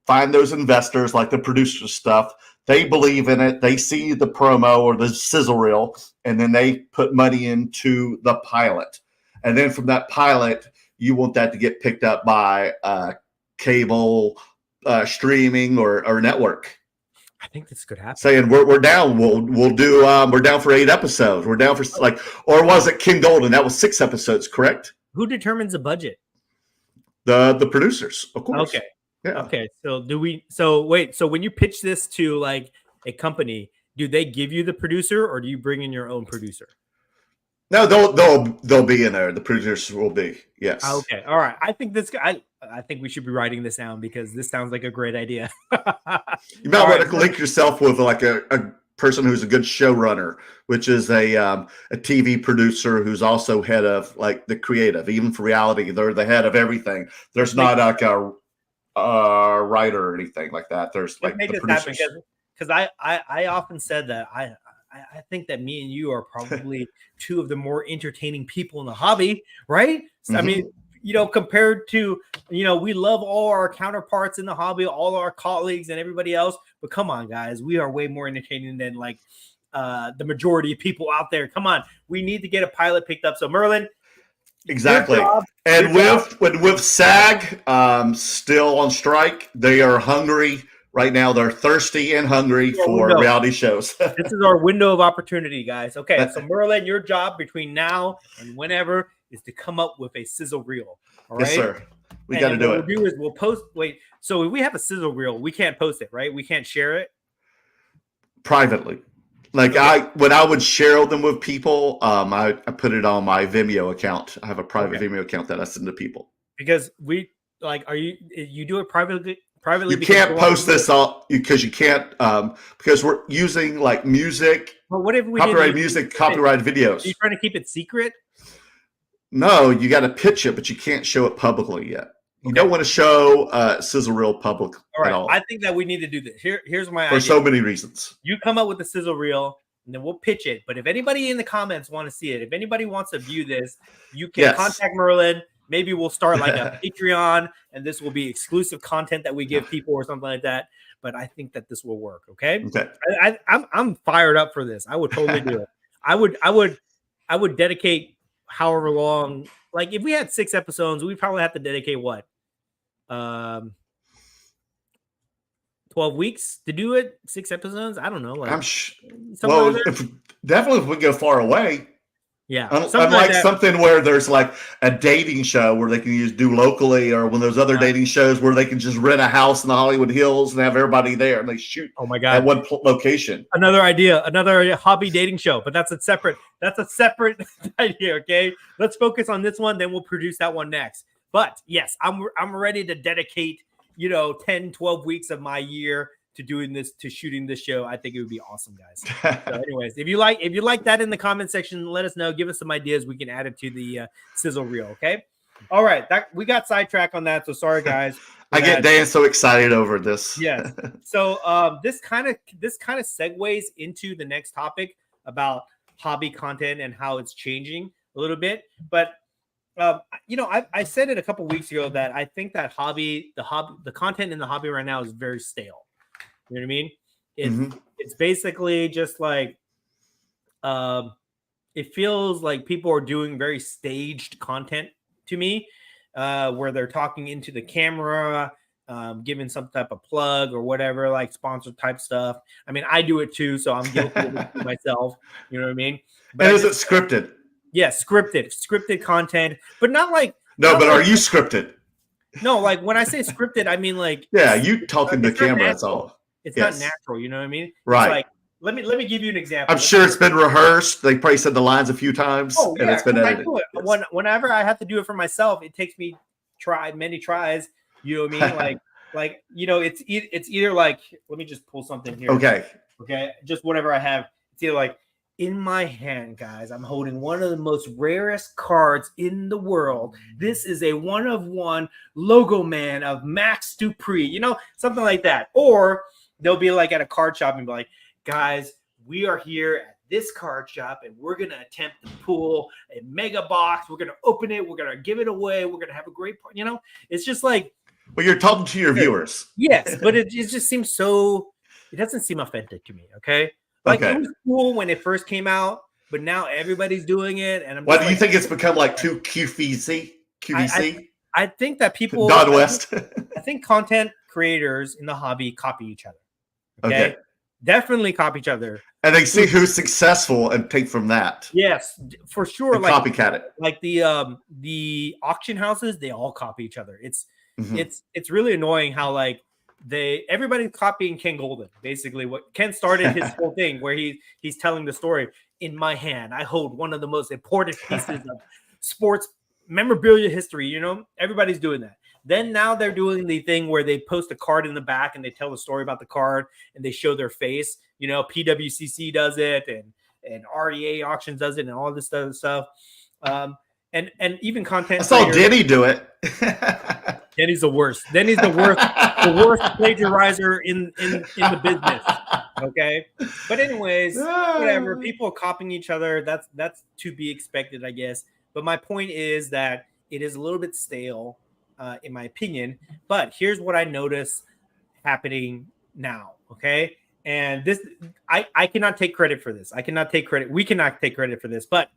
C: find those investors, like the producer stuff. They believe in it. They see the promo or the sizzle reel, and then they put money into the pilot. And then from that pilot, you want that to get picked up by cable, streaming, or network.
A: I think this could happen.
C: Saying we're down. We'll do. We're down for 8 episodes. We're down for or was it King Golden? That was 6 episodes, correct?
A: Who determines the budget?
C: The producers, of course.
A: Okay.
C: Yeah.
A: Okay. So wait. So when you pitch this to like a company, do they give you the producer, or do you bring in your own producer?
C: No, they'll be in there. The producers will be. Yes.
A: Okay. All right. I think I think we should be writing this down because this sounds like a great idea.
C: You might want to link yourself with like a person who's a good showrunner, which is a TV producer who's also head of like the creative. Even for reality, they're the head of everything. There's not like a writer or anything like that. There's like the producers.
A: Because I often said that I think that me and you are probably two of the more entertaining people in the hobby, right? Mm-hmm. I mean, compared to, we love all our counterparts in the hobby, all our colleagues and everybody else. But come on, guys, we are way more entertaining than like the majority of people out there. Come on, we need to get a pilot picked up. So Merlin.
C: Exactly. And with SAG still on strike, they are hungry. Right now, they're thirsty and hungry for reality shows.
A: This is our window of opportunity, guys. Okay, so Merlin, your job between now and whenever is to come up with a sizzle reel. All right?
C: Yes, sir. We got to do it.
A: What we'll do is we'll post. Wait, so if we have a sizzle reel, we can't post it, right? We can't share it
C: privately. Like when I would share them with people, I put it on my Vimeo account. I have a private Vimeo account that I send to people.
A: Because you do it privately?
C: You can't post this all because you can't because we're using like music.
A: Well, what if we
C: copyrighted music, copyrighted videos?
A: Are you trying to keep it secret?
C: No, you got to pitch it, but you can't show it publicly yet. You don't want to show sizzle reel public at all.
A: I think that we need to do this. Here's my idea.
C: For so many reasons.
A: You come up with the sizzle reel, and then we'll pitch it. But if anybody in the comments want to see it, if anybody wants to view this, you can contact Merlin. Maybe we'll start like a Patreon, and this will be exclusive content that we give people or something like that. But I think that this will work. Okay. I'm fired up for this. I would totally do it. I would dedicate however long. Like if we had 6 episodes, we'd probably have to dedicate what? 12 weeks to do it. 6 episodes. I don't know. Like,
C: definitely if we go far away.
A: Yeah,
C: unlike something where there's like a dating show where they can do locally, or when there's other dating shows where they can just rent a house in the Hollywood Hills and have everybody there and they shoot.
A: Oh my God,
C: at one location.
A: Another idea, another hobby dating show, but that's a separate idea. Okay, let's focus on this one, then we'll produce that one next. But yes, I'm ready to dedicate 10, 12 weeks of my year to shooting this show. I think it would be awesome, guys. So anyways, if you like that in the comment section, let us know. Give us some ideas. We can add it to the sizzle reel. Okay. All right. We got sidetracked on that. So sorry, guys.
C: I get Dan so excited over this.
A: Yes. So this kind of segues into the next topic about hobby content and how it's changing a little bit. But I said it a couple weeks ago that I think that the content in the hobby right now is very stale. You know what I mean? It's basically just like it feels like people are doing very staged content to me, where they're talking into the camera, giving some type of plug or whatever, like sponsored type stuff. I mean, I do it too, so I'm guilty of it myself. You know what I mean?
C: But is it scripted?
A: Yeah, scripted content, but not like.
C: No, but are you scripted?
A: No, like when I say scripted, I mean like.
C: Yeah, you talking to the camera. That's all.
A: It's not natural, you know what I mean?
C: Right.
A: It's like, let me give you an example.
C: I'm sure it's been rehearsed. They probably said the lines a few times, and it's been edited.
A: Whenever I have to do it for myself, it takes me many tries. You know what I mean? It's either like, let me just pull something here.
C: Okay.
A: Just whatever I have. It's either like in my hand, guys, I'm holding one of the most rarest cards in the world. This is a 1-of-1 logo man of Max Dupree, something like that. Or they'll be like at a card shop and be like, guys, we are here at this card shop and we're going to attempt to pull a mega box. We're going to open it. We're going to give it away. We're going to have a great part. It's just like.
C: Well, you're talking to your viewers.
A: Yes, but it just seems it doesn't seem authentic to me. Okay. Like it was cool when it first came out, but now everybody's doing it. And
C: do you think it's become like too QVC?
A: I think that people.
C: West.
A: I think content creators in the hobby copy each other. Okay. definitely copy each other.
C: And they see who's successful and take from that.
A: Yes, for sure.
C: And
A: like
C: copycat it.
A: Like the auction houses, they all copy each other. It's really annoying how like everybody's copying Ken Golden. Basically, what Ken started his whole thing where he's telling the story. In my hand, I hold one of the most important pieces of sports memorabilia history. You know, everybody's doing that. Then now they're doing the thing where they post a card in the back and they tell the story about the card and they show their face. You know, PWCC does it and REA Auctions does it and all this other stuff. And even content.
C: I saw Denny do it.
A: Denny's the worst. Denny's the worst plagiarizer in the business. Okay, but anyways, whatever. People are copying each other. That's to be expected, I guess. But my point is that it is a little bit stale, in my opinion. But here's what I notice happening now. Okay, and this I cannot take credit for this. I cannot take credit. We cannot take credit for this. But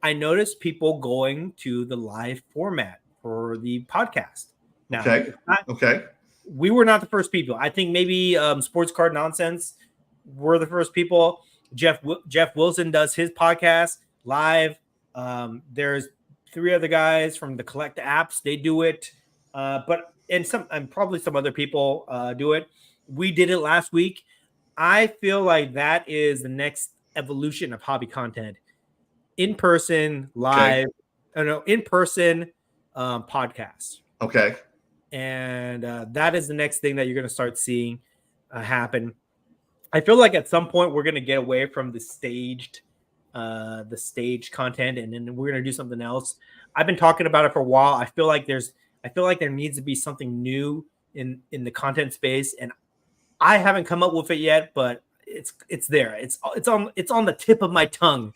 A: I noticed people going to the live format for the podcast. Now,
C: okay.
A: We were not the first people. I think maybe Sports Card Nonsense were the first people. Jeff Wilson does his podcast live. There's 3 other guys from the Collect Apps. They do it. And probably some other people do it. We did it last week. I feel like that is the next evolution of hobby content. In person, live. In person podcast.
C: Okay.
A: And that is the next thing that you're going to start seeing happen. I feel like at some point we're going to get away from the staged content, and then we're going to do something else. I've been talking about it for a while. I feel like there needs to be something new in the content space, and I haven't come up with it yet, but it's there. It's on the tip of my tongue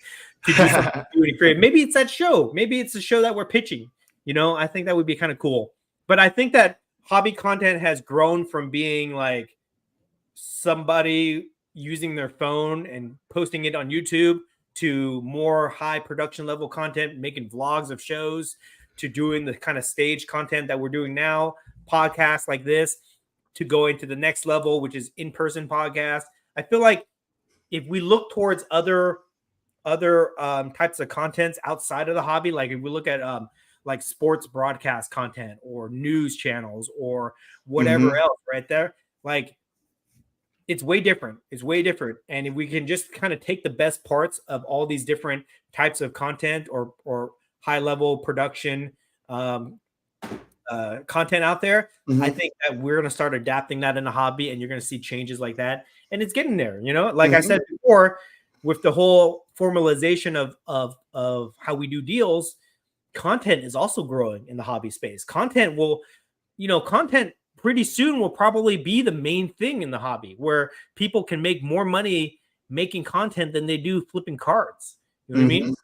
A: to do something new and creative. Maybe it's that show. Maybe it's the show that we're pitching. You know, I think that would be kind of cool. But I think that hobby content has grown from being like somebody using their phone and posting it on YouTube to more high production level content, making vlogs of shows, to doing the kind of stage content that we're doing now, podcasts like this, to going to the next level, which is in-person podcasts. I feel like if we look towards other types of contents outside of the hobby, like if we look at like sports broadcast content or news channels or whatever else right there, like it's way different. It's way different. And if we can just kind of take the best parts of all these different types of content or high level production content out there, I think that we're going to start adapting that in the hobby, and you're going to see changes like that. And it's getting there, you know, like I said before, with the whole formalization of how we do deals, content is also growing in the hobby space. Content pretty soon will probably be the main thing in the hobby, where people can make more money making content than they do flipping cards. You know what I mean?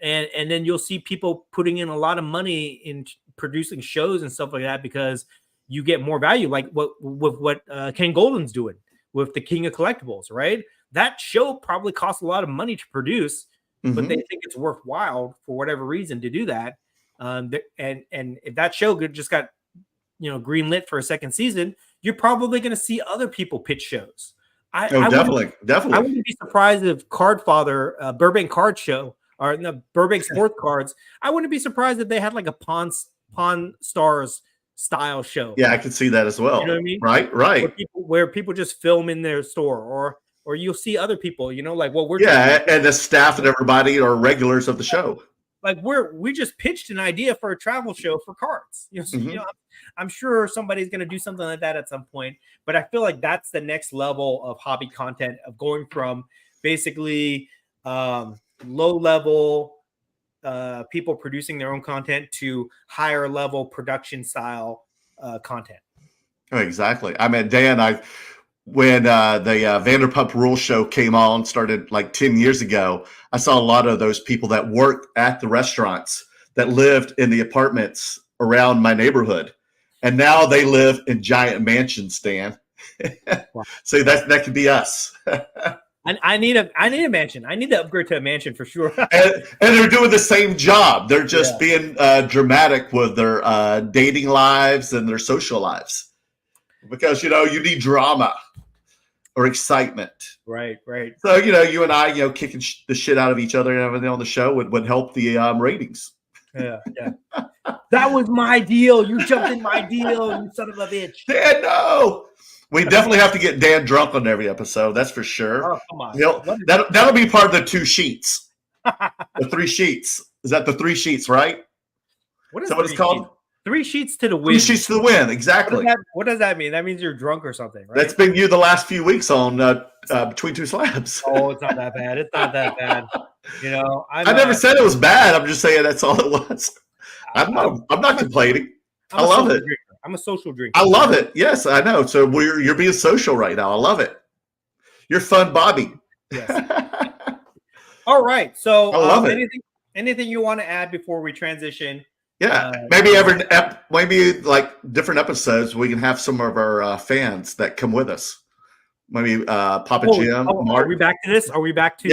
A: And then you'll see people putting in a lot of money in producing shows and stuff like that, because you get more value, like what Ken Golden's doing with the King of Collectibles, right? That show probably costs a lot of money to produce, but they think it's worthwhile for whatever reason to do that. And if that show just got, greenlit for a second season, you're probably going to see other people pitch shows.
C: Definitely.
A: I wouldn't be surprised if Cardfather, Burbank Card Show, or the Burbank Sports Cards, I wouldn't be surprised if they had like a Pawn Stars style show.
C: Yeah, I could see that as well.
A: You know what I mean?
C: Right.
A: Where people just film in their store, or you'll see other people, like what we're
C: doing. And the staff and everybody are regulars of the show.
A: Like we just pitched an idea for a travel show for cards. I'm sure somebody's going to do something like that at some point. But I feel like that's the next level of hobby content, of going from basically low level people producing their own content to higher level production style content.
C: Oh, exactly. I mean, Dan, when the Vanderpump Rules show came on, started like 10 years ago, I saw a lot of those people that worked at the restaurants that lived in the apartments around my neighborhood. And now they live in giant mansions, Dan. Wow. So that could be us.
A: I need a mansion. I need to upgrade to a mansion for sure.
C: and they're doing the same job. They're just being dramatic with their dating lives and their social lives. Because, you need drama. or excitement.
A: Right.
C: So, you and I, kicking the shit out of each other and everything on the show would help the ratings.
A: Yeah. That was my deal. You jumped in my deal, you son of a bitch.
C: Dan, no. We definitely have to get Dan drunk on every episode. That's for sure.
A: Oh, come on.
C: That'll be part of the 2 sheets. The 3 sheets. Is that the 3 sheets, right?
A: What is
C: that what it's called?
A: 3 sheets to the win.
C: 3 sheets to the win. Exactly.
A: What does that mean? That means you're drunk or something, right?
C: That's been you the last few weeks on Between Two Slabs.
A: Oh, it's not that bad. It's not that bad.
C: I never said it was bad. I'm just saying that's all it was. I'm not complaining. I love it.
A: I'm a social drinker.
C: I love it. Yes, I know. So you're being social right now. I love it. You're fun, Bobby.
A: Yes. All right. So
C: I love it.
A: Anything you want to add before we transition?
C: Yeah, maybe like different episodes we can have some of our fans that come with us. Maybe Papa Jim.
A: Are we back to this? Are we back to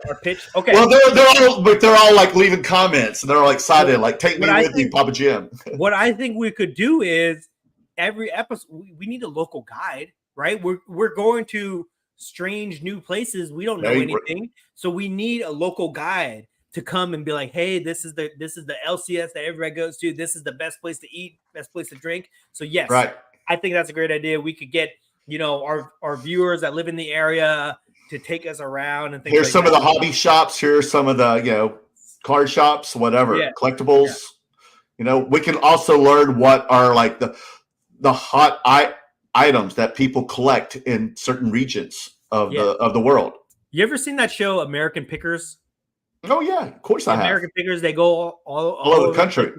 A: our pitch? Okay.
C: Well, they're all like leaving comments and they're all excited. Like, take me with you, Papa Jim.
A: What I think we could do is every episode we need a local guide, right? We're going to strange new places. We don't know anything, so we need a local guide to come and be like, hey, this is the LCS that everybody goes to. This is the best place to eat, best place to drink. So yes,
C: right.
A: I think that's a great idea. We could get our viewers that live in the area to take us around and things.
C: Here's
A: like
C: some
A: that.
C: of the hobby shops. Here's some of the card shops, whatever, collectibles. Yeah. We can also learn what are like the hot items that people collect in certain regions of the world.
A: You ever seen that show American Pickers?
C: Oh yeah, of course I have.
A: American Pickers, they go all
C: over the country.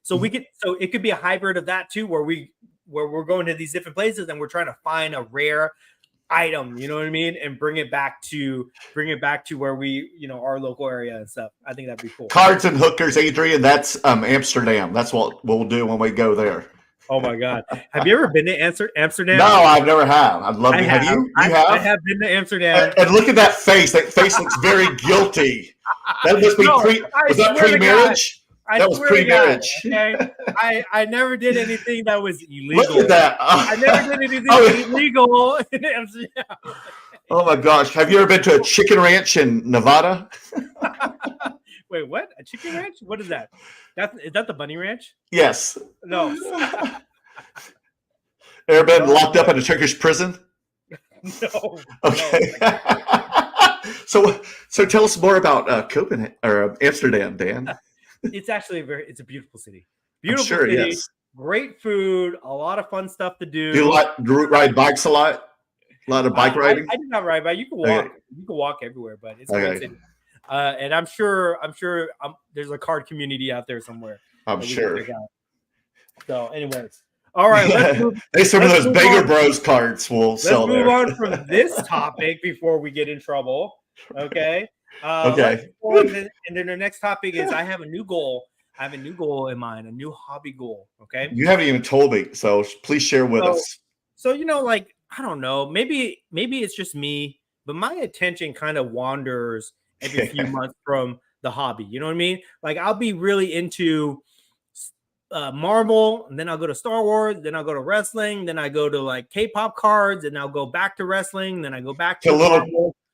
A: So it could be a hybrid of that too, where we're going to these different places and we're trying to find a rare item, you know what I mean, and bring it back to where we, our local area and stuff. I think that'd be cool.
C: Cards and hookers, Adrian. That's Amsterdam. That's what we'll do when we go there.
A: Oh my God! Have you ever been to Amsterdam?
C: No, I've never have. I'd love to. Have you? You have?
A: I have been to Amsterdam.
C: And look at that face. That face looks very guilty. That must be was that pre-marriage? That was pre-marriage.
A: Okay? I never did anything that was illegal.
C: Look at that.
A: I never did anything illegal in Amsterdam.
C: Oh my gosh! Have you ever been to a chicken ranch in Nevada?
A: Wait, what? A chicken ranch? What is that? Is that the bunny ranch?
C: Yes.
A: No.
C: Ever been locked up in a Turkish prison?
A: No.
C: Okay. No. So tell us more about Copenhagen or Amsterdam, Dan.
A: It's actually it's a beautiful city. Beautiful
C: city.
A: Yes. Great food. A lot of fun stuff to do.
C: Do you ride bikes a lot? A lot of bike riding.
A: I do not ride bike. You can walk. Okay. You can walk everywhere, but it's a great city. And I'm sure there's a card community out there somewhere.
C: I'm sure.
A: So, anyways, all right. Let's move.
C: Some of those Beggar Bros cards will sell there.
A: Let's move on from this topic before we get in trouble. Okay.
C: Okay.
A: And then the next topic is I have a new goal. I have a new goal in mind, a new hobby goal. Okay.
C: You haven't even told me, so please share with us.
A: So I don't know. Maybe it's just me, but my attention kind of wanders every few months from the hobby. You know what I mean? Like I'll be really into Marvel, and then I'll go to Star Wars, then I'll go to wrestling, then I go to like K-pop cards, and I'll go back to wrestling, then I go back to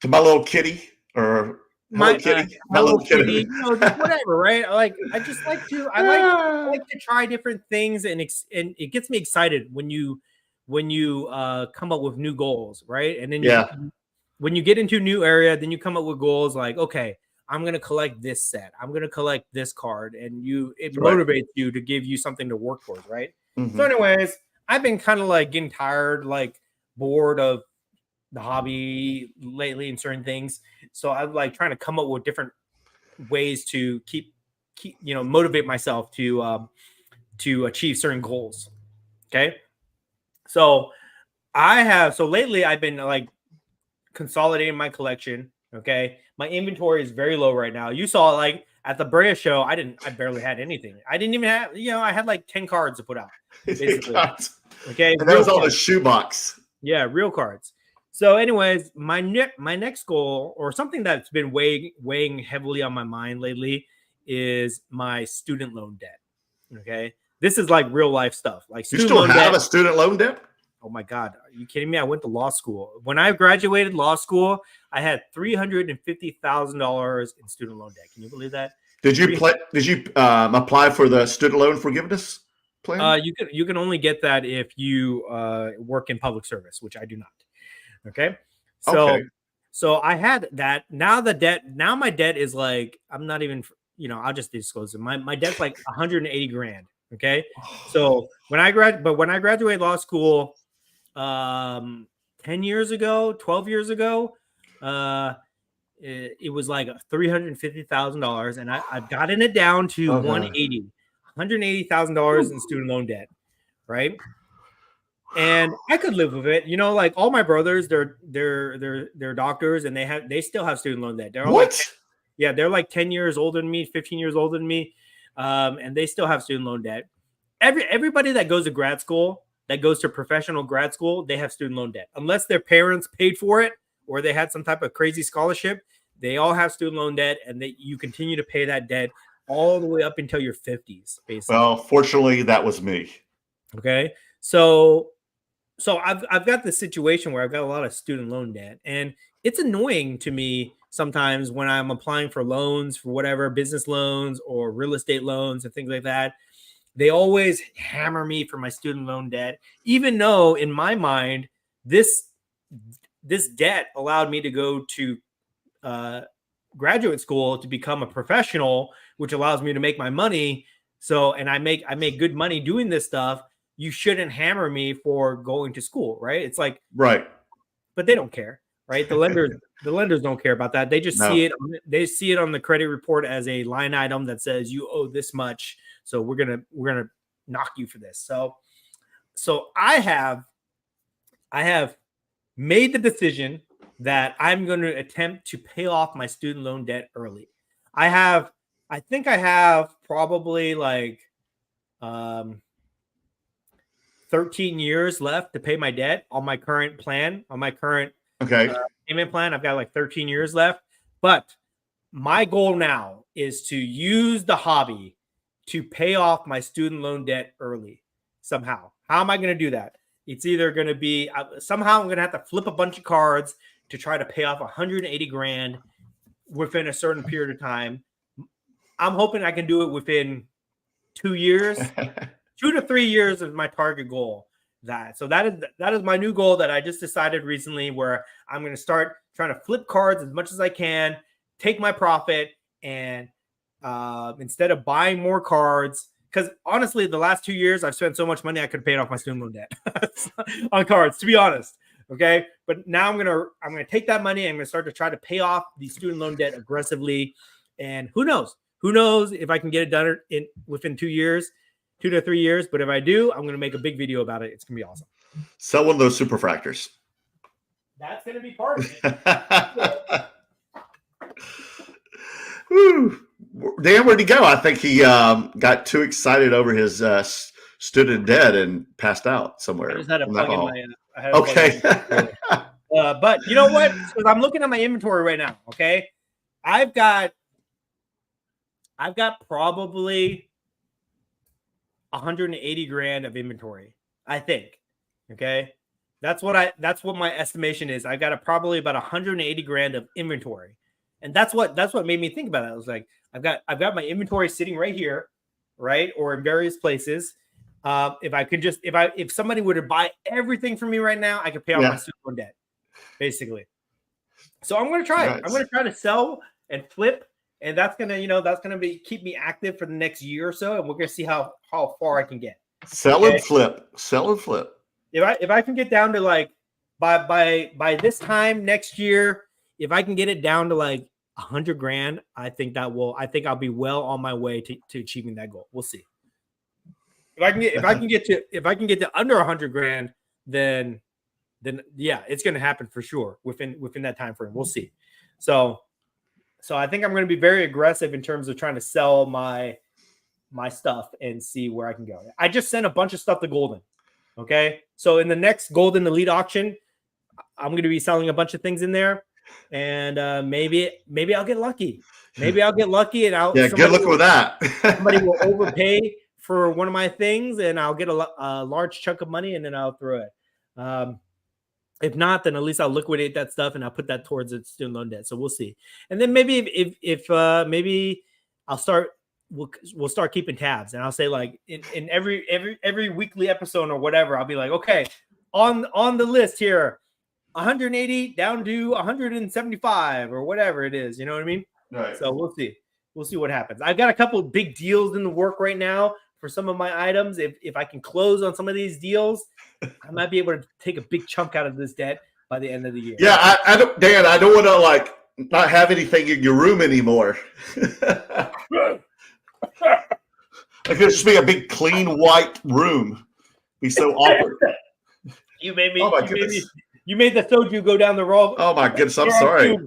C: My Little Kitty or
A: my little kitty, whatever, right? I like to try different things, and it gets me excited when you come up with new goals, right? And then when you get into a new area, then you come up with goals like, okay, I'm going to collect this set. I'm going to collect this card. And it motivates you to give you something to work towards, right? Mm-hmm. So anyways, I've been kind of like getting tired, like bored of the hobby lately and certain things. So I'm like trying to come up with different ways to keep motivate myself to achieve certain goals. Okay. So lately I've been like consolidating my collection. Okay. My inventory is very low right now. You saw like at the Brea show, I barely had anything. I didn't even have, I had like 10 cards to put out. Basically. Okay.
C: And that was all the shoebox.
A: Yeah. Real cards. So anyways, my next goal, or something that's been weighing heavily on my mind lately, is my student loan debt. Okay. This is like real life stuff. Like
C: you still have a student loan debt?
A: Oh my God, are you kidding me? I went to law school. When I graduated law school, I had $350,000 in student loan debt. Can you believe that?
C: Did you apply for the student loan forgiveness plan?
A: You can only get that if you work in public service, which I do not. Okay, so I had that. Now my debt is like, I'm not even, I'll just disclose it. My debt's like 180 grand. Okay, so when I graduated law school, 10 years ago, 12 years ago, it was like $350,000, and I've gotten it down to $180,000 in student loan debt, right? And I could live with it, like all my brothers, they're doctors, and they still have student loan debt. They're all they're like 10 years older than me, 15 years older than me, and they still have student loan debt. Everybody that goes to grad school, that goes to professional grad school, they have student loan debt. Unless their parents paid for it or they had some type of crazy scholarship, they all have student loan debt, and you continue to pay that debt all the way up until your 50s, basically.
C: Well, fortunately, that was me.
A: Okay. So I've got this situation where I've got a lot of student loan debt, and it's annoying to me sometimes when I'm applying for loans, for whatever, business loans or real estate loans and things like that. They always hammer me for my student loan debt, even though in my mind, this debt allowed me to go to graduate school to become a professional, which allows me to make my money. So, and I make good money doing this stuff. You shouldn't hammer me for going to school, right? It's like,
C: right.
A: But they don't care, right? The lenders don't care about that. They just see it. They see it on the credit report as a line item that says you owe this much. So we're gonna knock you for this. So I have made the decision that I'm going to attempt to pay off my student loan debt early. I think I have probably like 13 years left to pay my debt on my current plan, on my current payment plan. I've got like 13 years left. But my goal now is to use the hobby to pay off my student loan debt early somehow. How am I going to do that? It's either going to be somehow I'm going to have to flip a bunch of cards to try to pay off 180 grand within a certain period of time. I'm hoping I can do it within 2 years. 2 to 3 years is my target goal. So that is my new goal that I just decided recently, where I'm going to start trying to flip cards as much as I can, take my profit, and instead of buying more cards, because honestly, the last 2 years I've spent so much money I could have paid off my student loan debt on cards, to be honest. Okay, but now I'm gonna take that money and I'm gonna start to try to pay off the student loan debt aggressively. And who knows if I can get it done within 2 years, 2 to 3 years. But if I do, I'm gonna make a big video about it. It's gonna be awesome.
C: Sell one of those superfractors.
A: That's gonna be part of it.
C: Woo. Dan, where'd he go? I think he got too excited over his student debt and passed out somewhere.
A: I just had a plug in my.
C: Okay.
A: But you know what? Because I'm looking at my inventory right now. Okay, I've got probably 180 grand of inventory, I think. Okay, that's what my estimation is. I got probably about 180 grand of inventory, and that's what made me think about it. I was like, I've got my inventory sitting right here, right, or in various places. If somebody were to buy everything from me right now, I could pay off my student loan debt, basically. So I'm going to try it. I'm going to try to sell and flip, and that's going to keep me active for the next year or so, and we're going to see how far I can get.
C: Sell and flip.
A: If I can get down to like by this time next year, if I can get it down to like 100 grand, I think I'll be well on my way to achieving that goal. We'll see. If I can get to under 100 grand, then yeah, it's going to happen for sure within that time frame. We'll see. So I think I'm going to be very aggressive in terms of trying to sell my stuff and see where I can go. I just sent a bunch of stuff to Golden. Okay, so in the next Golden Elite auction, I'm going to be selling a bunch of things in there, and maybe I'll get lucky. Maybe I'll get lucky, and
C: good luck with that.
A: Somebody will overpay for one of my things, and I'll get a large chunk of money, and then I'll throw it. If not, then at least I'll liquidate that stuff and I'll put that towards the student loan debt. So we'll see. And then maybe if maybe I'll start, we'll start keeping tabs, and I'll say like in every weekly episode or whatever, I'll be like, okay, on the list here, 180 down to 175 or whatever it is. You know what I mean?
C: Right.
A: So we'll see. We'll see what happens. I've got a couple of big deals in the work right now for some of my items. If I can close on some of these deals, I might be able to take a big chunk out of this debt by the end of the year.
C: Yeah, I don't, Dan, I don't want to like not have anything in your room anymore. Like it should be a big clean white room. Be so awkward.
A: You made me.
C: Oh my goodness.
A: You made the soju go down the road.
C: Oh my goodness, I'm sorry.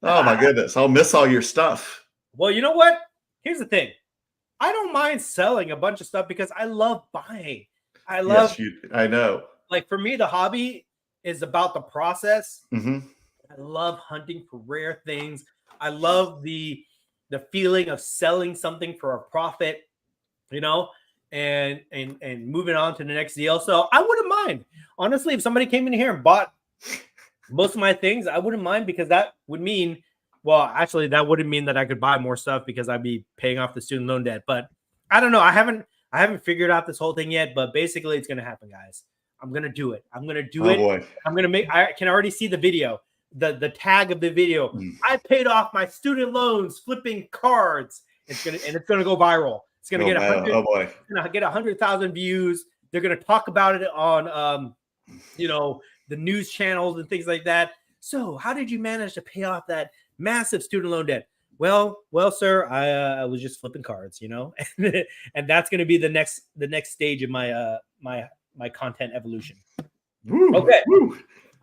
C: Oh my goodness, I'll miss all your stuff.
A: Well, you know what? Here's the thing. I don't mind selling a bunch of stuff because I love buying.
C: I know.
A: Like for me, the hobby is about the process.
C: Mm-hmm.
A: I love hunting for rare things. I love the feeling of selling something for a profit, you know, and moving on to the next deal. So I wouldn't mind. Honestly, if somebody came in here and bought most of my things, I wouldn't mind, because that would mean, well, actually, that wouldn't mean that I could buy more stuff because I'd be paying off the student loan debt. But I don't know. I haven't figured out this whole thing yet, but basically it's going to happen, guys. I'm going to do it. I'm going to do it.
C: Boy.
A: I can already see the video, the tag of the video. I paid off my student loans flipping cards. It's going to go viral. It's going to get 100,000 views. They're going to talk about it on, the news channels and things like that. So how did you manage to pay off that massive student loan debt? Well, sir, I was just flipping cards, you know, and that's going to be the next stage of my my content evolution.
C: Woo,
A: okay.
C: Woo.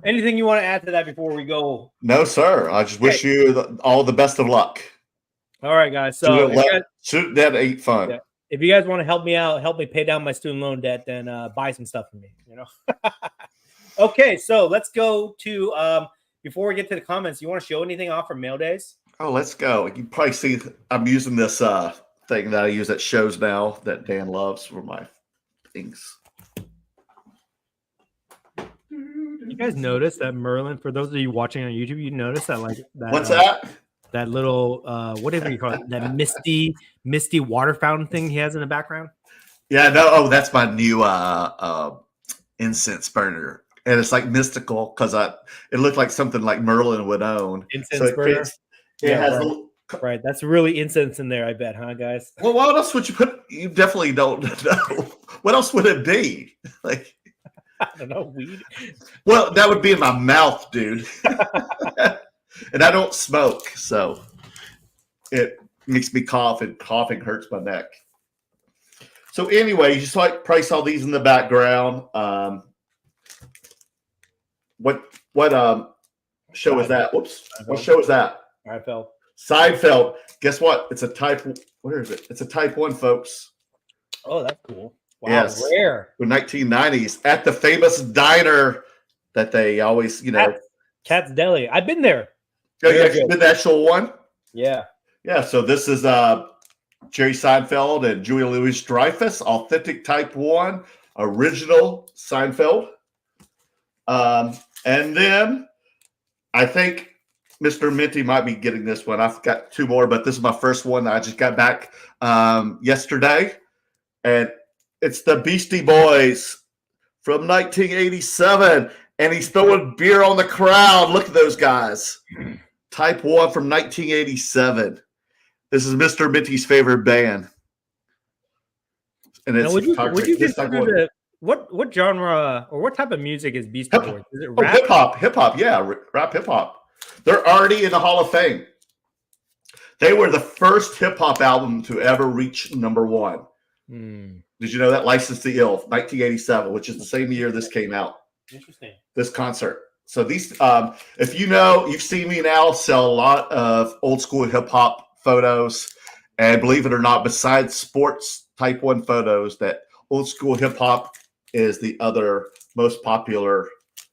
A: Anything you want to add to that before we go?
C: No, sir. I just wish you all the best of luck.
A: All right, guys. So
C: student debt ain't fun.
A: Yeah. If you guys want to help me out, help me pay down my student loan debt, then buy some stuff for me, you know. Okay, so let's go to before we get to the comments, you want to show anything off from mail days?
C: Oh, let's go. You can probably see I'm using this thing that I use at shows now that Dan loves for my things.
A: You guys notice that Merlin, for those of you watching on YouTube, you notice that that.
C: What's that?
A: That little whatever you call it, that misty water fountain thing he has in the background.
C: Yeah, no. Oh, that's my new incense burner, and it's like mystical because it looked like something like Merlin would own.
A: Incense burner.
C: It has
A: right.
C: Little...
A: Right. That's really incense in there, I bet, huh, guys?
C: Well, what else would you put? You definitely don't know. What else would it be? Like,
A: I don't know, weed.
C: Well, that would be in my mouth, dude. And I don't smoke, so it makes me cough, and coughing hurts my neck. So anyway, you just like price all these in the background. What show is that? Whoops. What show is that? Seinfeld. Guess what? It's a type. Where is it? It's a type 1, folks.
A: Oh, that's cool. Wow,
C: yes.
A: Rare.
C: The 1990s at the famous diner that they always,
A: Cat's Deli. I've been there.
C: Oh, yeah, the actual one?
A: Yeah.
C: Yeah, so this is Jerry Seinfeld and Julia Louis-Dreyfus, authentic type 1, original Seinfeld. And then I think Mr. Minty might be getting this one. I've got 2 more, but this is my first one that I just got back yesterday. And it's the Beastie Boys from 1987. And he's throwing beer on the crowd. Look at those guys. Type 1 from 1987. This is Mr. Minty's favorite band. And it's
A: would you consider what genre or what type of music is Beastie Boys? Is it rap?
C: Hip hop, yeah, rap hip hop. They're already in the Hall of Fame. They were the first hip hop album to ever reach number 1. Did you know that? License to Ill, 1987, which is the same year this came out.
A: Interesting.
C: This concert. So these, if you've seen me now sell a lot of old school hip hop photos, and believe it or not, besides sports type 1 photos, that old school hip hop is the other most popular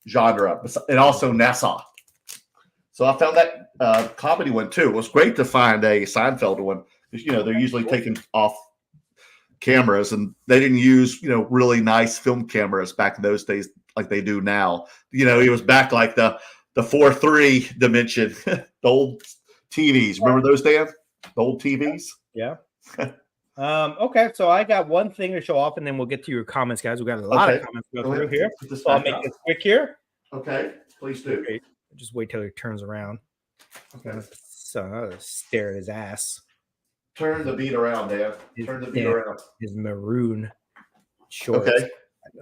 C: genre, and also Nassau. So I found that comedy one too. It was great to find a Seinfeld one because they're usually taking off cameras, and they didn't use really nice film cameras back in those days like they do now. He was back like the 4:3 dimension, the old TVs. Remember those, Dan? The old TVs?
A: Yeah. Okay, so I got one thing to show off, and then we'll get to your comments, guys. We've got a lot of comments to go through here. So I'll make this quick here.
C: Okay, please do.
A: Okay. Just wait till he turns around.
C: Okay.
A: So I'll stare at his ass.
C: Turn the beat around, Dan. Turn the beat around.
A: His maroon shorts.
C: Okay.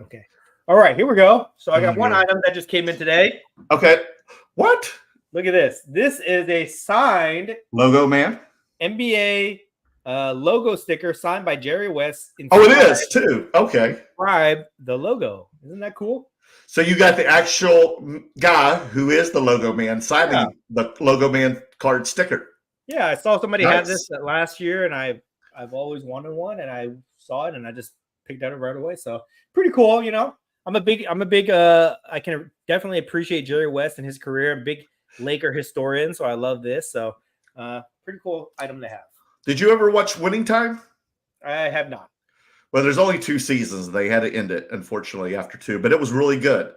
A: Okay. All right, here we go. So I got one item that just came in today.
C: Okay. What?
A: Look at this. This is a signed
C: Logo Man.
A: NBA logo sticker signed by Jerry West.
C: Oh, it is too. Okay.
A: Describe the logo. Isn't that cool?
C: So you got the actual guy who is the Logo Man signing the Logo Man card sticker.
A: Yeah, I saw somebody had this last year, and I've always wanted one, and I saw it, and I just picked it up right away. So pretty cool, I'm a big. I can definitely appreciate Jerry West and his career. I'm a big Laker historian, so I love this. So pretty cool item to have.
C: Did you ever watch Winning Time?
A: I have not.
C: Well, there's only 2 seasons. They had to end it, unfortunately, after 2, but it was really good.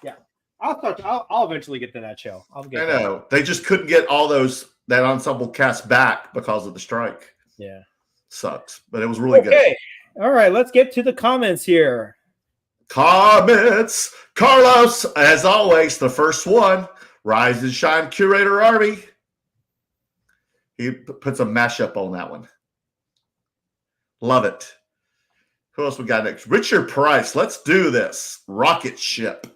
A: Yeah, I'll eventually get to that show. I
C: know. They just couldn't get all that ensemble cast back because of the strike.
A: Yeah.
C: Sucks, but it was really good.
A: Okay. All right, let's get to the comments here.
C: Comments. Carlos, as always, the first one. Rise and shine, Curator Army. He puts a mashup on that one. Love it. Who else we got next? Richard Price. Let's do this. Rocket Ship.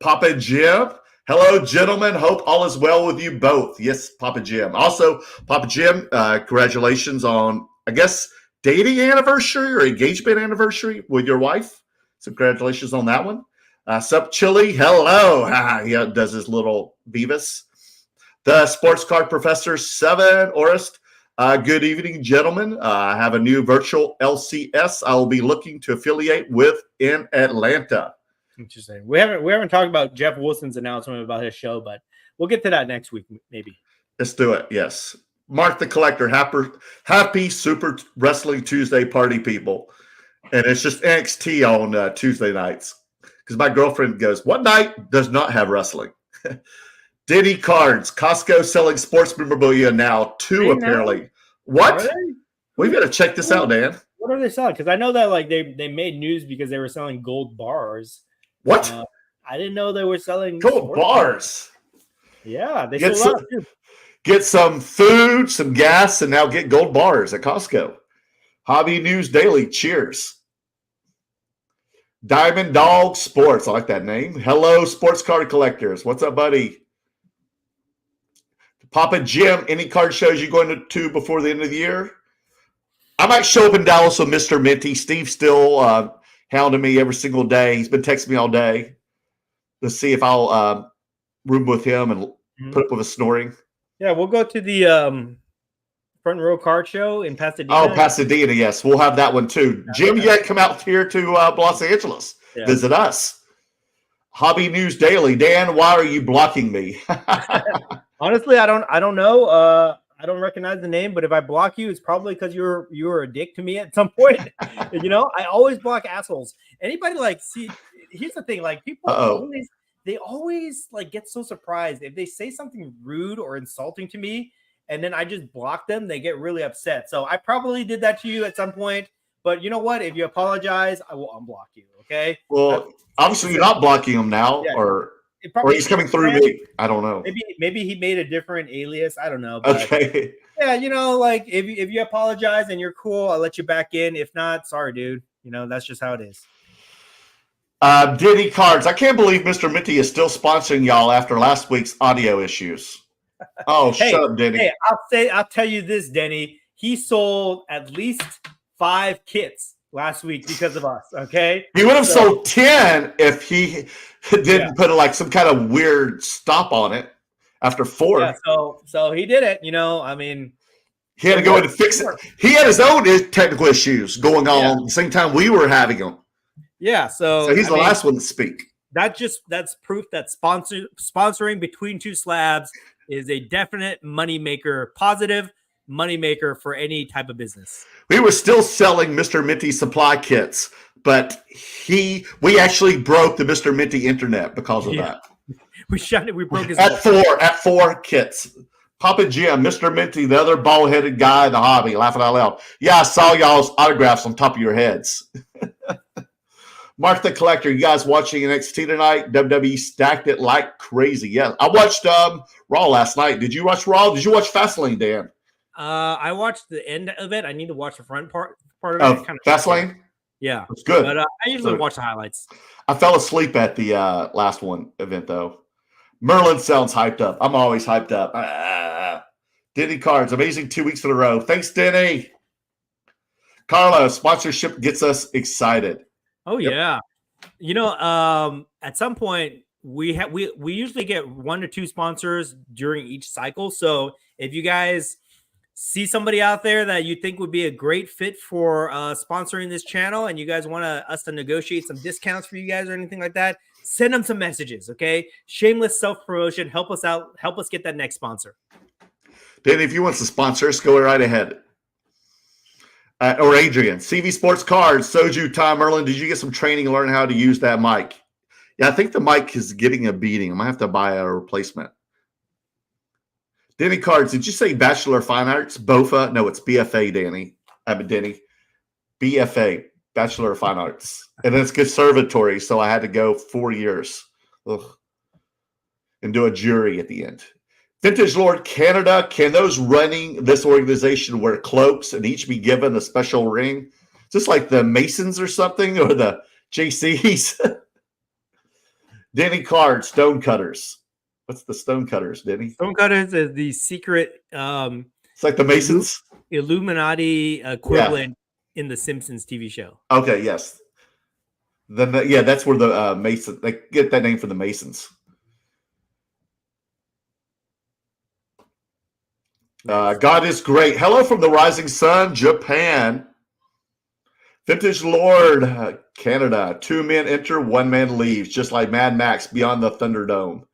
C: Papa Jim. Hello, gentlemen. Hope all is well with you both. Yes, Papa Jim. Also, Papa Jim, congratulations on, I guess, dating anniversary or engagement anniversary with your wife. So congratulations on that one. Sup, Chili. Hello. He does his little Beavis. The Sports Card Professor 7 Orist. Good evening, gentlemen. I have a new virtual LCS I will be looking to affiliate with in Atlanta.
A: Interesting. We haven't talked about Jeff Wilson's announcement about his show, but we'll get to that next week, maybe.
C: Let's do it. Yes. Mark the Collector. Happy Super Wrestling Tuesday party, people. And it's just NXT on Tuesday nights. Because my girlfriend goes, what night does not have wrestling? Diddy Cards. Costco selling sports memorabilia now, too, apparently. What? We've got to check this out, Dan.
A: What are they selling? Because I know that they made news because they were selling gold bars.
C: What?
A: I didn't know they were selling
C: gold bars.
A: Yeah, they sold out too.
C: Get some food, some gas, and now get gold bars at Costco. Hobby News Daily. Cheers. Diamond Dog Sports. I like that name. Hello, sports card collectors. What's up, buddy? Papa Jim, any card shows you going to before the end of the year? I might show up in Dallas with Mr. Minty. Steve's still hounding me every single day. He's been texting me all day to see if I'll room with him and put up with his snoring.
A: Yeah, we'll go to the Front Row Card Show in Pasadena.
C: Oh, Pasadena, yes. We'll have that one too. Jim, you got to come out here to Los Angeles. Yeah. Visit us. Hobby News Daily. Dan, why are you blocking me?
A: Honestly, I don't know. I don't recognize the name, but if I block you, it's probably because you're a dick to me at some point. I always block assholes. Anybody here's the thing, people always get so surprised if they say something rude or insulting to me, and then I just block them, they get really upset. So I probably did that to you at some point, but you know what? If you apologize, I will unblock you. Okay.
C: Well, obviously you're not blocking him now, yeah. Or he's coming through me. I don't know.
A: Maybe he made a different alias. I don't know. But
C: okay.
A: Yeah, if you apologize and you're cool, I'll let you back in. If not, sorry, dude. That's just how it is.
C: Diddy Cards. I can't believe Mr. Minty is still sponsoring y'all after last week's audio issues. Oh, shut up, Denny.
A: Hey, I'll tell you this, Denny. He sold at least 5 kits last week because of us. Okay,
C: he would have sold 10 if he didn't put some kind of weird stop on it after 4.
A: Yeah, so he did it. He
C: had to go in and fix it. He had his own technical issues going on at the same time we were having them.
A: Yeah, so
C: he's the last one to speak.
A: That's proof that sponsoring Between Two Slabs is a definite moneymaker, positive moneymaker for any type of business.
C: We were still selling Mr. Minty supply kits. but we actually broke the Mr. Minty internet because of that.
A: We broke his
C: at four kits. Papa Jim, Mr. Minty, the other bald-headed guy in the hobby, laughing out loud. Yeah, I saw y'all's autographs on top of your heads. Mark the Collector, you guys watching NXT tonight? WWE stacked it like crazy. Yeah, I watched Raw last night. Did you watch Raw? Did you watch Fastlane, Dan?
A: I watched the end of it. I need to watch the front part of it.
C: Kind of Fastlane?
A: Yeah.
C: It's good.
A: But I usually watch the highlights.
C: I fell asleep at the last event, though. Merlin sounds hyped up. I'm always hyped up. Denny Cards, amazing 2 weeks in a row. Thanks, Denny. Carla, sponsorship gets us excited.
A: Oh, yep. Yeah. At some point, we usually get 1 to 2 sponsors during each cycle. So if you guys see somebody out there that you think would be a great fit for sponsoring this channel, and you guys want us to negotiate some discounts for you guys or anything like that, send them some messages, okay? Shameless self-promotion. Help us out. Help us get that next sponsor.
C: Danny, if you want to sponsor us, go right ahead. Or Adrian, CV Sports Cards, Soju, Tom, Merlin, did you get some training to learn how to use that mic? Yeah, I think the mic is getting a beating. I might have to buy a replacement. Denny Cards, did you say Bachelor of Fine Arts? BOFA? No, it's BFA, Danny. Denny. BFA, Bachelor of Fine Arts. And it's conservatory, so I had to go 4 years. Ugh. And do a jury at the end. Vintage Lord Canada, can those running this organization wear cloaks and each be given a special ring? Is this like the Masons or something, or the JCs? Denny Card, Stonecutters. What's the Stonecutters, Denny?
A: Stonecutters is the secret.
C: It's like the Masons?
A: Illuminati equivalent in the Simpsons TV show.
C: Okay, yes. Then that's where the Masons, they get that name from the Masons. God is great. Hello from the Rising Sun, Japan. Vintage Lord, Canada. 2 men enter, 1 man leaves, just like Mad Max Beyond the Thunderdome.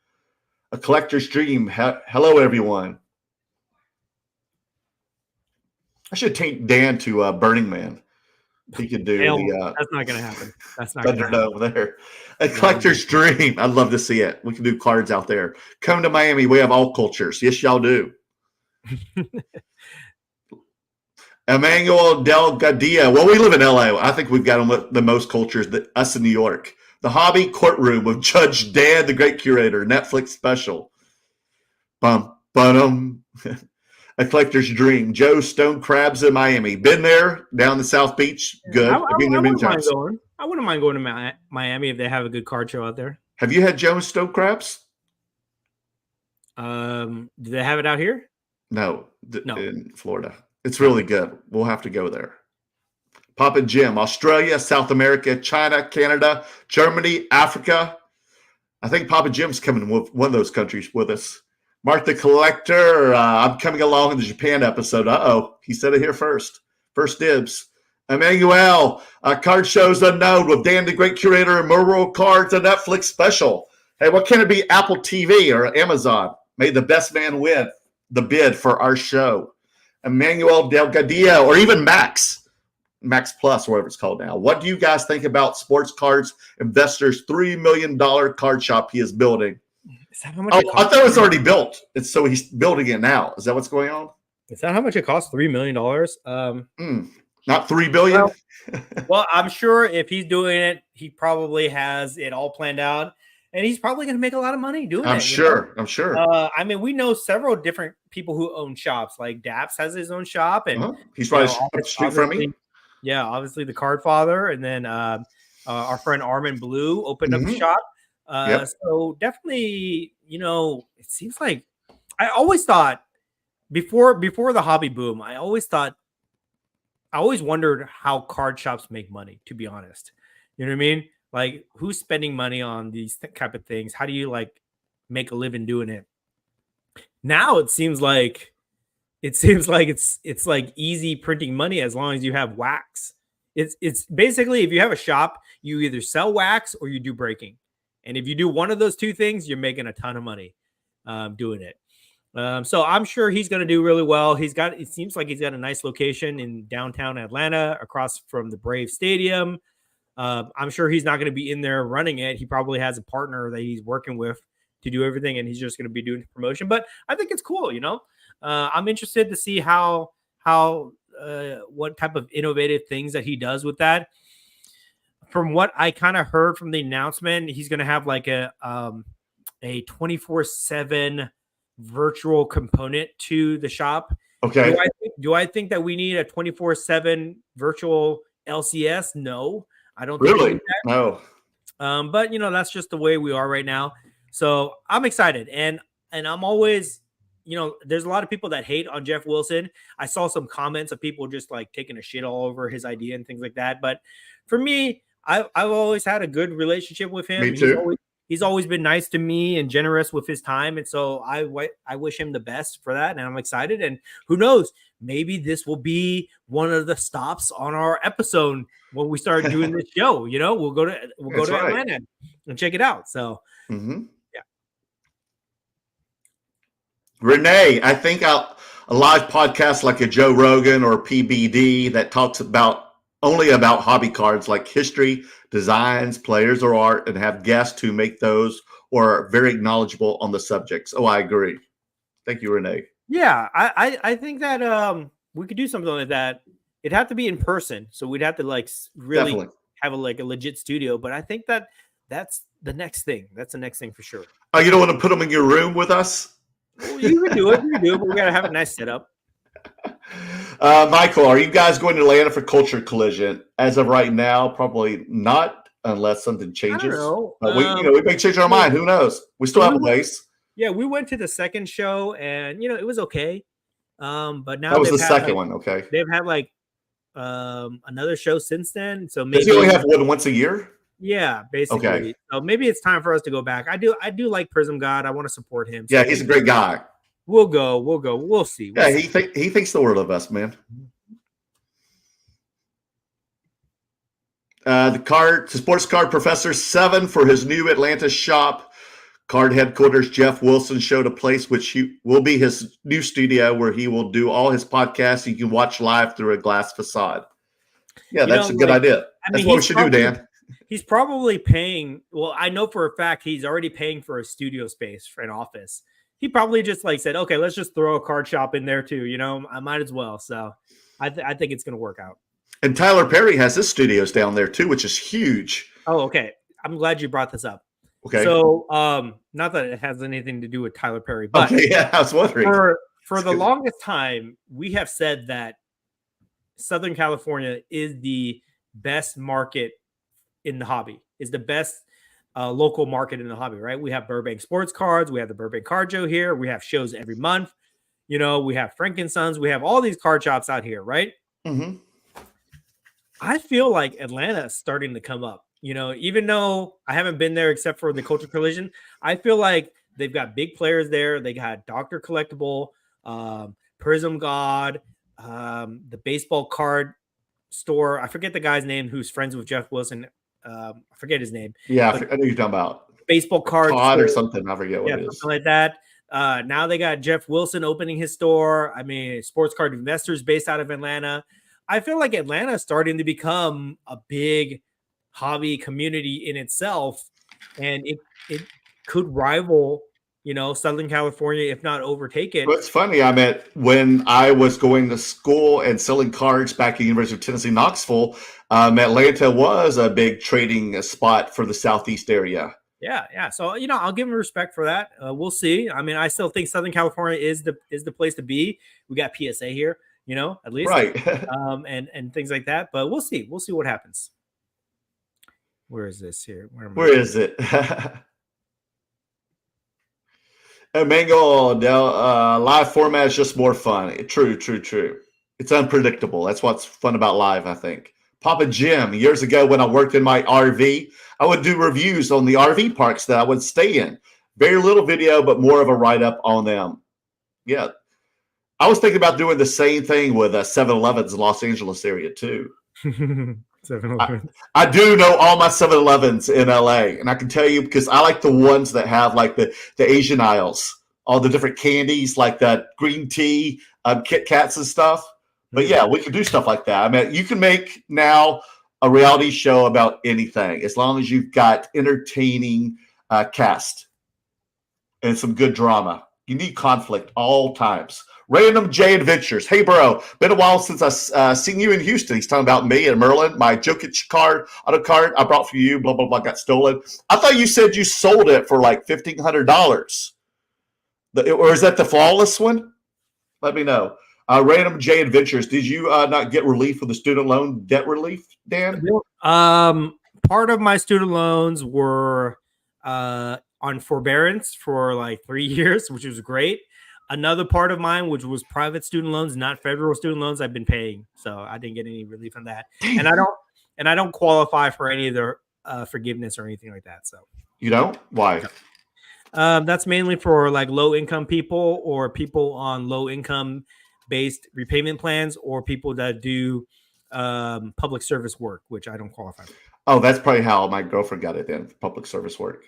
C: A collector's dream. Hello, everyone. I should take Dan to Burning Man. He could do
A: that's not going to happen. That's not going to happen.
C: There. A collector's dream. I'd love to see it. We can do cards out there. Come to Miami. We have all cultures. Yes, y'all do. Emmanuel Delgadillo. Well, we live in LA. I think we've got the most cultures that us in New York. The Hobby Courtroom with Judge Dan, the Great Curator, Netflix special. A collector's dream. Joe Stone Crabs in Miami. Been there down the South Beach. Good. I've been there many times.
A: I wouldn't mind going to Miami if they have a good card show out there.
C: Have you had Joe Stone Crabs?
A: Do they have it out here?
C: No, in Florida. It's really good. We'll have to go there. Papa Jim, Australia, South America, China, Canada, Germany, Africa. I think Papa Jim's coming with one of those countries with us. Mark the Collector, I'm coming along in the Japan episode. He said it here first. First dibs. Emmanuel, Card Shows Unknown with Dan the Great Curator and Merleworld Cards, a Netflix special. Hey, what can it be? Apple TV or Amazon? May the best man win the bid for our show. Emmanuel Delgadillo, or even Max Plus, whatever it's called now. What do you guys think about Sports Cards Investors' $3 million card shop he is building?
A: Is that how much it costs?
C: I thought it was already built. So he's building it now. Is that what's going on?
A: Is that how much it costs? $3 million?
C: Not $3 billion?
A: Well, I'm sure if he's doing it, he probably has it all planned out. And he's probably going to make a lot of money doing it.
C: I'm sure.
A: I mean, we know several different people who own shops. Like Daps has his own shop, and
C: he's right up the street from me.
A: Yeah, obviously the Card Father, and then our friend Armin Blue opened up a shop. So definitely, it seems like I always thought before the hobby boom, I always wondered how card shops make money. To be honest, you know what I mean. Like, who's spending money on these type of things? How do you make a living doing it? Now it seems like it's like easy printing money as long as you have wax. It's basically, if you have a shop, you either sell wax or you do breaking. And if you do one of those two things, you're making a ton of money doing it. So I'm sure he's going to do really well. It seems like he's got a nice location in downtown Atlanta across from the Brave Stadium. I'm sure he's not going to be in there running it. He probably has a partner that he's working with to do everything, and he's just going to be doing the promotion. But I think it's cool, I'm interested to see how what type of innovative things that he does with that. From what I kind of heard from the announcement, he's going to have like a 24/7 virtual component to the shop.
C: Okay.
A: Do I think that we need a 24/7 virtual LCS? No, I don't
C: really
A: think
C: no.
A: But that's just the way we are right now. So I'm excited, and I'm always, there's a lot of people that hate on Jeff Wilson. I saw some comments of people just like taking a shit all over his idea and things like that. But for me, I've always had a good relationship with him.
C: Me too.
A: He's always been nice to me and generous with his time. And so I wish him the best for that. And I'm excited. And who knows, maybe this will be one of the stops on our episode when we start doing this show. We'll go to Atlanta and check it out. So, yeah.
C: Renee, I think a live podcast like a Joe Rogan or PBD that talks only about hobby cards like history, designs, players, or art, and have guests who make those or are very knowledgeable on the subjects. Oh, I agree. Thank you, Renee.
A: Yeah, I think that we could do something like that. It'd have to be in person, so we'd have to like really
C: Definitely
A: have a legit studio. But I think that's the next thing. That's the next thing for sure.
C: Oh, you don't want to put them in your room with us?
A: Well, you can do it. But we gotta have a nice setup.
C: Michael, are you guys going to Atlanta for Culture Collision? As of right now, probably not, unless something changes.
A: I don't
C: know. We may change our mind. Who knows? We still have a ways.
A: Yeah, we went to the second show, and it was okay. But now
C: that was the second one. Okay,
A: they've had like another show since then. So maybe
C: does he only have one once a year?
A: Yeah, basically.
C: Okay.
A: So maybe it's time for us to go back. I do like Prism God. I want to support him.
C: So yeah, he's a great guy.
A: We'll go. We'll see.
C: He thinks the world of us, man. The sports card professor 7 for his new Atlanta shop. Card headquarters Jeff Wilson showed a place which will be his new studio where he will do all his podcasts. You can watch live through a glass facade. Yeah, that's a good idea. That's what we should do, Dan.
A: He's probably paying. Well, I know for a fact he's already paying for a studio space for an office. He probably just said, okay, let's just throw a card shop in there too. I might as well. So I think it's going to work out. And
C: Tyler Perry has his studios down there too, which is huge.
A: Oh, okay. I'm glad you brought this up.
C: Okay.
A: So, not that it has anything to do with Tyler Perry, but
C: yeah, I was wondering.
A: For the longest time, we have said that Southern California is the best market in the hobby, is the best local market in the hobby, right? We have Burbank Sports Cards. We have the Burbank Card Show here. We have shows every month. We have Frankensons. We have all these card shops out here, right?
C: Mm-hmm.
A: I feel like Atlanta is starting to come up. Even though I haven't been there except for the Culture Collision, I feel like they've got big players there. They got Dr. Collectible, Prism God, the baseball card store. I forget the guy's name who's friends with Jeff Wilson. I forget his name.
C: Yeah, I know you're talking about.
A: Baseball card
C: Todd or something. I forget what it is.
A: Something like that. Now they got Jeff Wilson opening his store. I mean, sports card investors based out of Atlanta. I feel like Atlanta is starting to become a big hobby community in itself, and it could rival Southern California, if not overtake it.
C: Well, it's funny. I mean, when I was going to school and selling cards back at the University of Tennessee, Knoxville, Atlanta was a big trading spot for the Southeast area.
A: Yeah. So I'll give them respect for that. We'll see. I mean, I still think Southern California is the place to be. We got PSA here, at least,
C: right?
A: and things like that. But we'll see. We'll see what happens. Where is this here?
C: Where is it? Mango, live format is just more fun. True. It's unpredictable. That's what's fun about live, I think. Papa Jim, years ago when I worked in my RV, I would do reviews on the RV parks that I would stay in. Very little video, but more of a write-up on them. Yeah. I was thinking about doing the same thing with 7-Elevens in Los Angeles area, too.
A: 7-Eleven.
C: I do know all my 7-Elevens in LA, and I can tell you because I like the ones that have like the Asian aisles, all the different candies like that green tea, Kit Kats and stuff. But yeah, we can do stuff like that. I mean, you can make now a reality show about anything, as long as you've got entertaining cast and some good drama. You need conflict all times. Random J Adventures. Hey, bro, been a while since I seen you in Houston. He's talking about me and Merlin. My Jokic auto card I brought for you, blah, blah, blah, got stolen. I thought you said you sold it for like $1,500. Or is that the flawless one? Let me know. Random J Adventures. Did you not get relief for the student loan debt relief, Dan?
A: Part of my student loans were on forbearance for like 3 years, which was great. Another part of mine, which was private student loans, not federal student loans, I've been paying, so I didn't get any relief on that, and I don't qualify for any of the forgiveness or anything like that. So
C: you don't? Why?
A: That's mainly for like low income people or people on low income based repayment plans or people that do public service work, which I don't qualify for.
C: Oh, that's probably how my girlfriend got it then, public service work.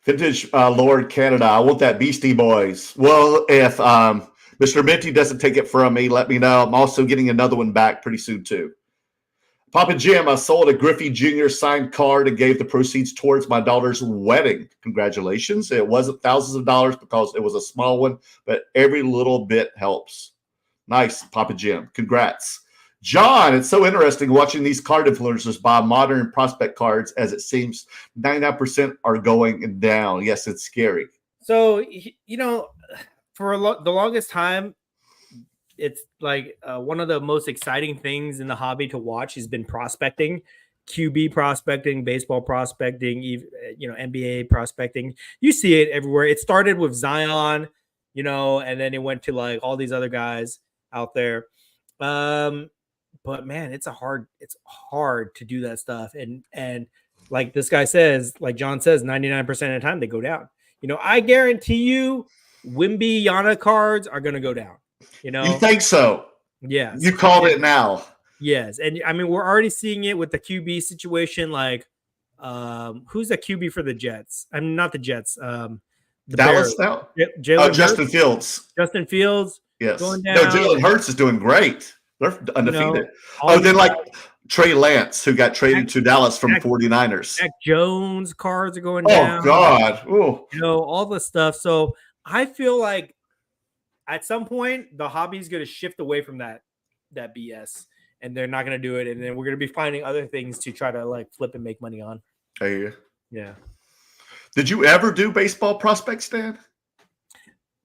C: Vintage Lord Canada, I want that Beastie Boys. Well, if Mr. Minty doesn't take it from me, let me know. I'm also getting another one back pretty soon, too. Papa Jim, I sold a Griffey Jr. signed card and gave the proceeds towards my daughter's wedding. Congratulations. It wasn't thousands of dollars because it was a small one, but every little bit helps. Nice, Papa Jim. Congrats. John, it's so interesting watching these card influencers buy modern prospect cards, as it seems 99% are going down. Yes, it's scary.
A: So, for the longest time, it's like one of the most exciting things in the hobby to watch has been prospecting, QB prospecting, baseball prospecting, NBA prospecting. You see it everywhere. It started with Zion, and then it went to like all these other guys out there. But man, it's hard to do that stuff. And like this guy says, like John says, 99% of the time they go down. I guarantee you Wimby Yana cards are going to go down. You
C: think so?
A: Yes.
C: You called it now.
A: Yes. And I mean, we're already seeing it with the QB situation. Like, who's the QB for the Jets? I mean, not the Jets. The
C: Dallas now? Justin Fields.
A: Justin Fields.
C: Yes.
A: Going down.
C: No, Jalen Hurts is doing great. They're undefeated. Then like Trey Lance, who got traded to Dallas from 49ers.
A: Mac Jones cards are going down.
C: Oh, God. Ooh.
A: All the stuff. So I feel like at some point the hobby is going to shift away from that BS, and they're not going to do it. And then we're going to be finding other things to try to like flip and make money on.
C: I hear you.
A: Yeah.
C: Did you ever do baseball prospects, Dan?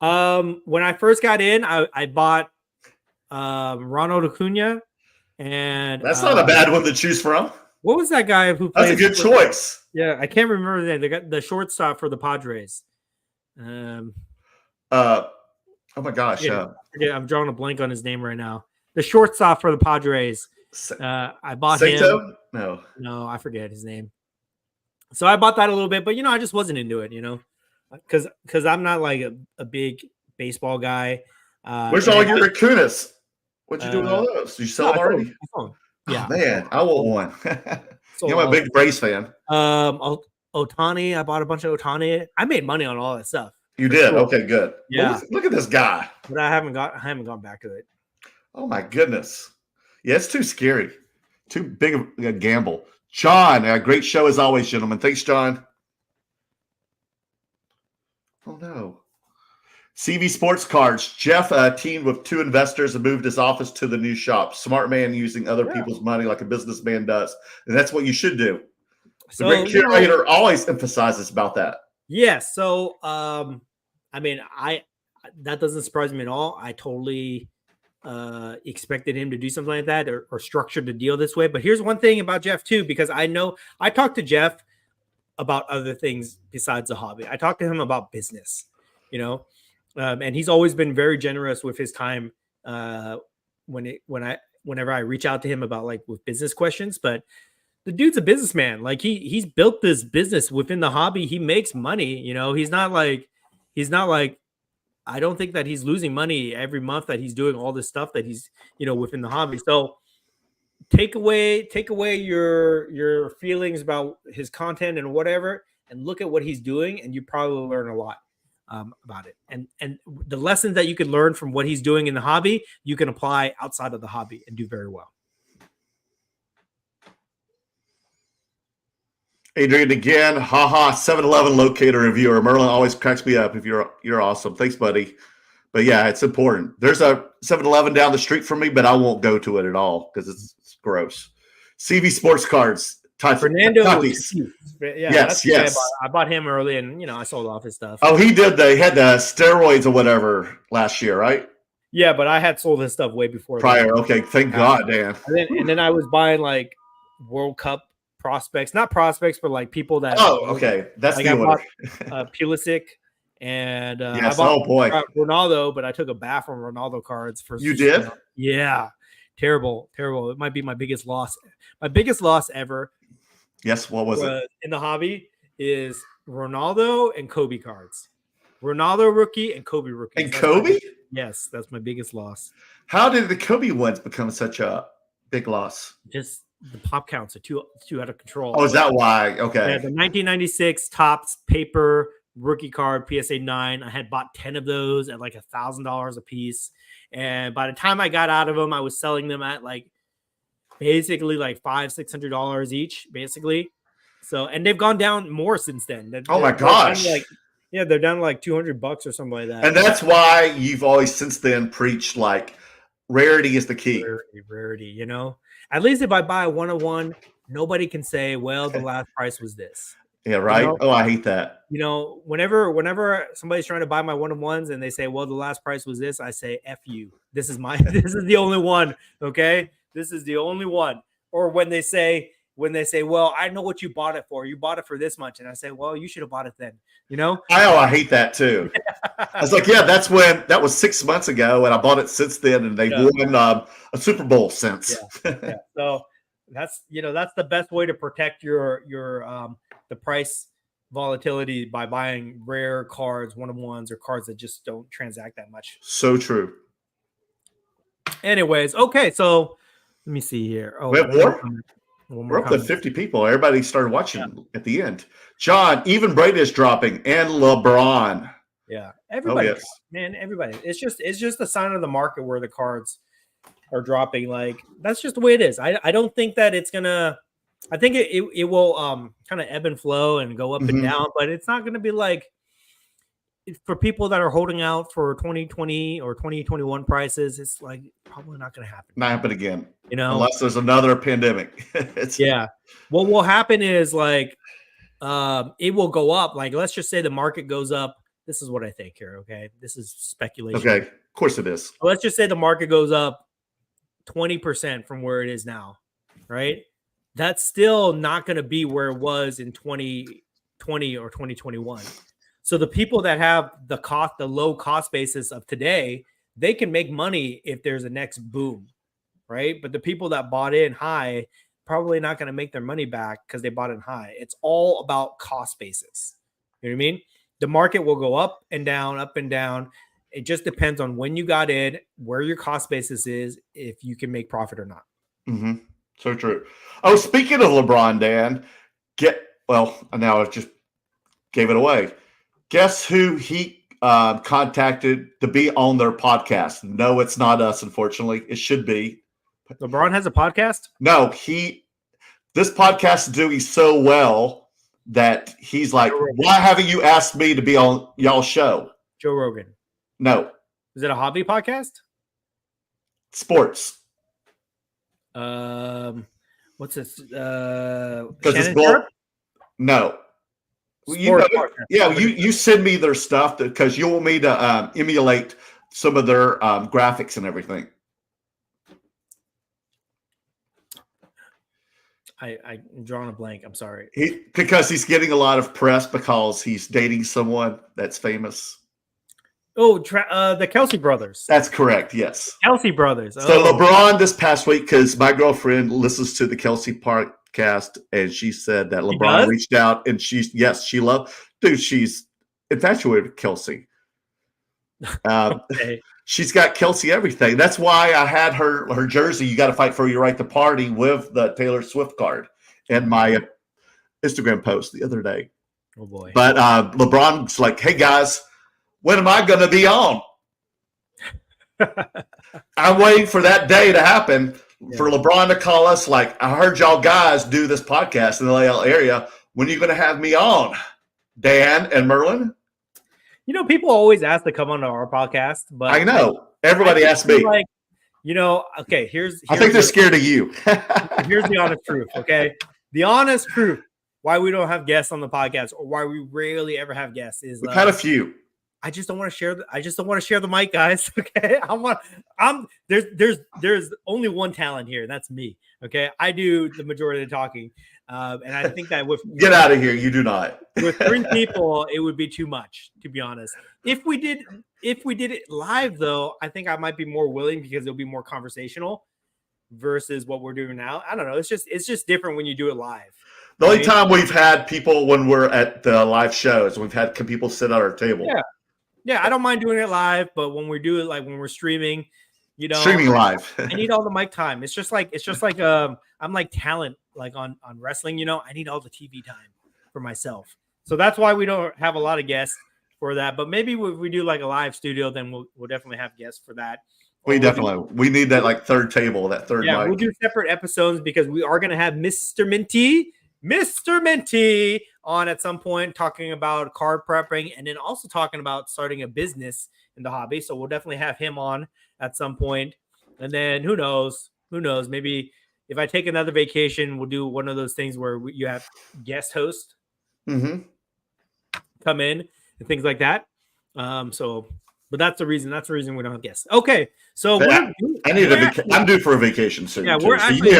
A: When I first got in, I bought Ronald Acuna, and
C: that's not a bad one to choose from.
A: What was that guy who played?
C: That's a good choice.
A: Yeah, I can't remember the name. They got the shortstop for the Padres.
C: Oh my gosh.
A: I'm drawing a blank on his name right now. The shortstop for the Padres. I bought him. No, I forget his name. So I bought that a little bit, but I just wasn't into it, because I'm not like a big baseball guy.
C: Where's all your Acunas? What'd you do with all those? Did you sell them already?
A: Yeah.
C: Oh, man, I want one. I'm a big Braves fan.
A: Ohtani. I bought a bunch of Ohtani. I made money on all that stuff.
C: You did? Sure. Okay, good.
A: Yeah.
C: Well, look at this guy.
A: But I haven't gone back to it.
C: Oh my goodness. Yeah, it's too scary. Too big of a gamble. John, a great show as always, gentlemen. Thanks, John. Oh no. CV Sports Cards. Jeff teamed with 2 investors and moved his office to the new shop. Smart man using other people's money like a businessman does. And that's what you should do. The great curator always emphasizes about that.
A: Yes. Yeah, so, I mean, that doesn't surprise me at all. I totally expected him to do something like that or structured the deal this way. But here's one thing about Jeff too, because I know I talked to Jeff about other things besides the hobby. I talked to him about business, and he's always been very generous with his time whenever I reach out to him about like with business questions. But the dude's a businessman. Like he's built this business within the hobby. He makes money. He's not like I don't think that he's losing money every month that he's doing all this stuff that he's within the hobby. So take away your feelings about his content and whatever, and look at what he's doing, and you probably learn a lot about it. And the lessons that you can learn from what he's doing in the hobby, you can apply outside of the hobby and do very well.
C: Adrian again, haha, 7-Eleven locator reviewer. Merlin always cracks me up. If you're awesome. Thanks, buddy. But yeah, it's important. There's a 7-Eleven down the street from me, but I won't go to it at all because it's gross. CV Sports Cards.
A: Fernando.
C: Yeah, yes.
A: I bought him early, and I sold off his stuff.
C: Oh, he did. He had the steroids or whatever last year, right?
A: Yeah, but I had sold his stuff way before.
C: Prior, okay. Thank God, Dan.
A: And then I was buying like World Cup prospects, not prospects, but like people that.
C: Oh, okay. That's
A: like
C: the order.
A: I bought Pulisic, and
C: yes.
A: I bought
C: Ronaldo,
A: but I took a bath from Ronaldo cards for.
C: You did?
A: Yeah, terrible. It might be my biggest loss. My biggest loss ever.
C: Yes, what was it?
A: In the hobby is Ronaldo and Kobe cards. Ronaldo rookie and Kobe rookie.
C: And Kobe?
A: Yes, that's my biggest loss.
C: How did the Kobe ones become such a big loss?
A: Just the pop counts are too out of control.
C: Oh, is that why? Okay.
A: Yeah, the 1996 Topps paper rookie card PSA 9. I had bought 10 of those at like $1,000 a piece. And by the time I got out of them, I was selling them at like basically like $500-$600 each, basically. So, and they've gone down more since then.
C: Oh my gosh!
A: They're down to like $200 or something like that.
C: And that's why you've always since then preached like rarity is the key.
A: Rarity. At least if I buy a 101, nobody can say, "Well, the last price was this."
C: Yeah, right. Oh, I hate that.
A: Whenever somebody's trying to buy my 101s and they say, "Well, the last price was this," I say, "F you. This is the only one." Okay. This is the only one. Or when they say, well, I know what you bought it for. You bought it for this much. And I say, well, you should have bought it then.
C: I hate that too. I was like, yeah, that was 6 months ago. And I bought it since then. And they've won a Super Bowl since.
A: Yeah. So that's the best way to protect your the price volatility by buying rare cards, 1-of-1s, or cards that just don't transact that much.
C: So true.
A: Anyways. Okay. So, let me see here. Oh,
C: we have more? We're up to 50 people. Everybody started watching at the end. John, even Brady is dropping, and LeBron.
A: Yeah, everybody, man, everybody. It's just a sign of the market where the cards are dropping. Like that's just the way it is. I don't think that it's gonna. I think it will kind of ebb and flow and go up and down, but it's not gonna be like for people that are holding out for 2020 or 2021 prices. It's like probably not going to happen.
C: Not happen again, unless there's another pandemic.
A: Yeah. What will happen is like it will go up. Like let's just say the market goes up. This is what I think here. Okay, this is speculation.
C: Okay, of course it is.
A: Let's just say the market goes up 20% from where it is now, right? That's still not going to be where it was in 2020 or 2021. So the people that have the low cost basis of today, they can make money if there's a next boom, right? But the people that bought in high probably not going to make their money back because they bought in high. It's all about cost basis. You know what I mean? The market will go up and down, up and down. It just depends on when you got in, where your cost basis is, if you can make profit or not.
C: Mm-hmm. So true. Oh, speaking of LeBron, Dan, now I just gave it away. Guess who he contacted to be on their podcast? No, it's not us, unfortunately. It should be.
A: LeBron has a podcast?
C: No, this podcast is doing so well that he's like, why haven't you asked me to be on y'all's show?
A: Joe Rogan.
C: No.
A: Is it a hobby podcast?
C: Sports.
A: What's this?
C: Because it's Sharp? No. You send me their stuff because you want me to emulate some of their graphics and everything.
A: I'm drawing a blank. I'm sorry.
C: Because he's getting a lot of press because he's dating someone that's famous.
A: Oh, the Kelsey brothers.
C: That's correct. Yes.
A: Kelsey brothers.
C: So LeBron this past week, because my girlfriend listens to the Kelsey podcast, and she said that LeBron reached out, and she's infatuated with Kelsey.
A: Okay.
C: She's got Kelsey everything. That's why I had her jersey. You got to fight for your right to party with the Taylor Swift card in my Instagram post the other day.
A: Oh boy!
C: But LeBron's like, "Hey guys, when am I going to be on?" I'm waiting for that day to happen for LeBron to call us. Like, I heard y'all guys do this podcast in the LA area. when are you going to have me on, Dan and Merlin?
A: You know, people always ask to come on our podcast, but
C: I know everybody asks me.
A: Like, you know, okay, here's
C: I think they're scared of you.
A: Here's the honest truth. Okay, the honest truth why we don't have guests on the podcast, or why we rarely ever have guests, is
C: We've had a few.
A: I just don't want to share. I just don't want to share the mic, guys. Okay, there's only one talent here. That's me. Okay, I do the majority of the talking, and I think that
C: get out of here. You do not.
A: With 3 people, it would be too much, to be honest. If we did it live, though, I think I might be more willing, because it'll be more conversational versus what we're doing now. I don't know. It's just different when you do it live.
C: The only time we've had people when we're at the live shows, we've had people sit at our table.
A: Yeah, I don't mind doing it live, but when we do it, like when we're streaming, you know,
C: streaming live,
A: I need all the mic time. It's just like I'm like talent, like on wrestling, you know, I need all the TV time for myself. So that's why we don't have a lot of guests for that. But maybe if we do like a live studio, then we'll definitely have guests for that.
C: We need that like third table, that third mic.
A: We'll do separate episodes, because we are going to have Mr. Minty on at some point, talking about card prepping, and then also talking about starting a business in the hobby. So we'll definitely have him on at some point. And then who knows, maybe if I take another vacation, we'll do one of those things where you have guest host come in and things like that. But that's the reason we don't have guests. Okay, so
C: I'm due for a vacation soon.
A: Yeah, we're
C: actually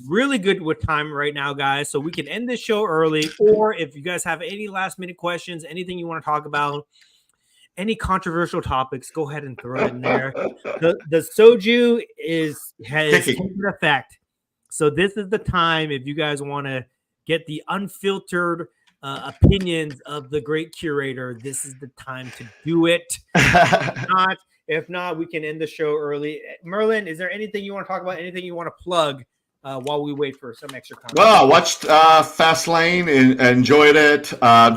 A: really good with time right now, guys. So we can end this show early, or if you guys have any last minute questions, anything you want to talk about, any controversial topics, go ahead and throw it in there. The soju has taken effect, so this is the time if you guys want to get the unfiltered opinions of the great curator. This is the time to do it. If not, we can end the show early. Merlin, is there anything you want to talk about? Anything you want to plug while we wait for some extra content?
C: Well, I watched Fastlane and enjoyed it.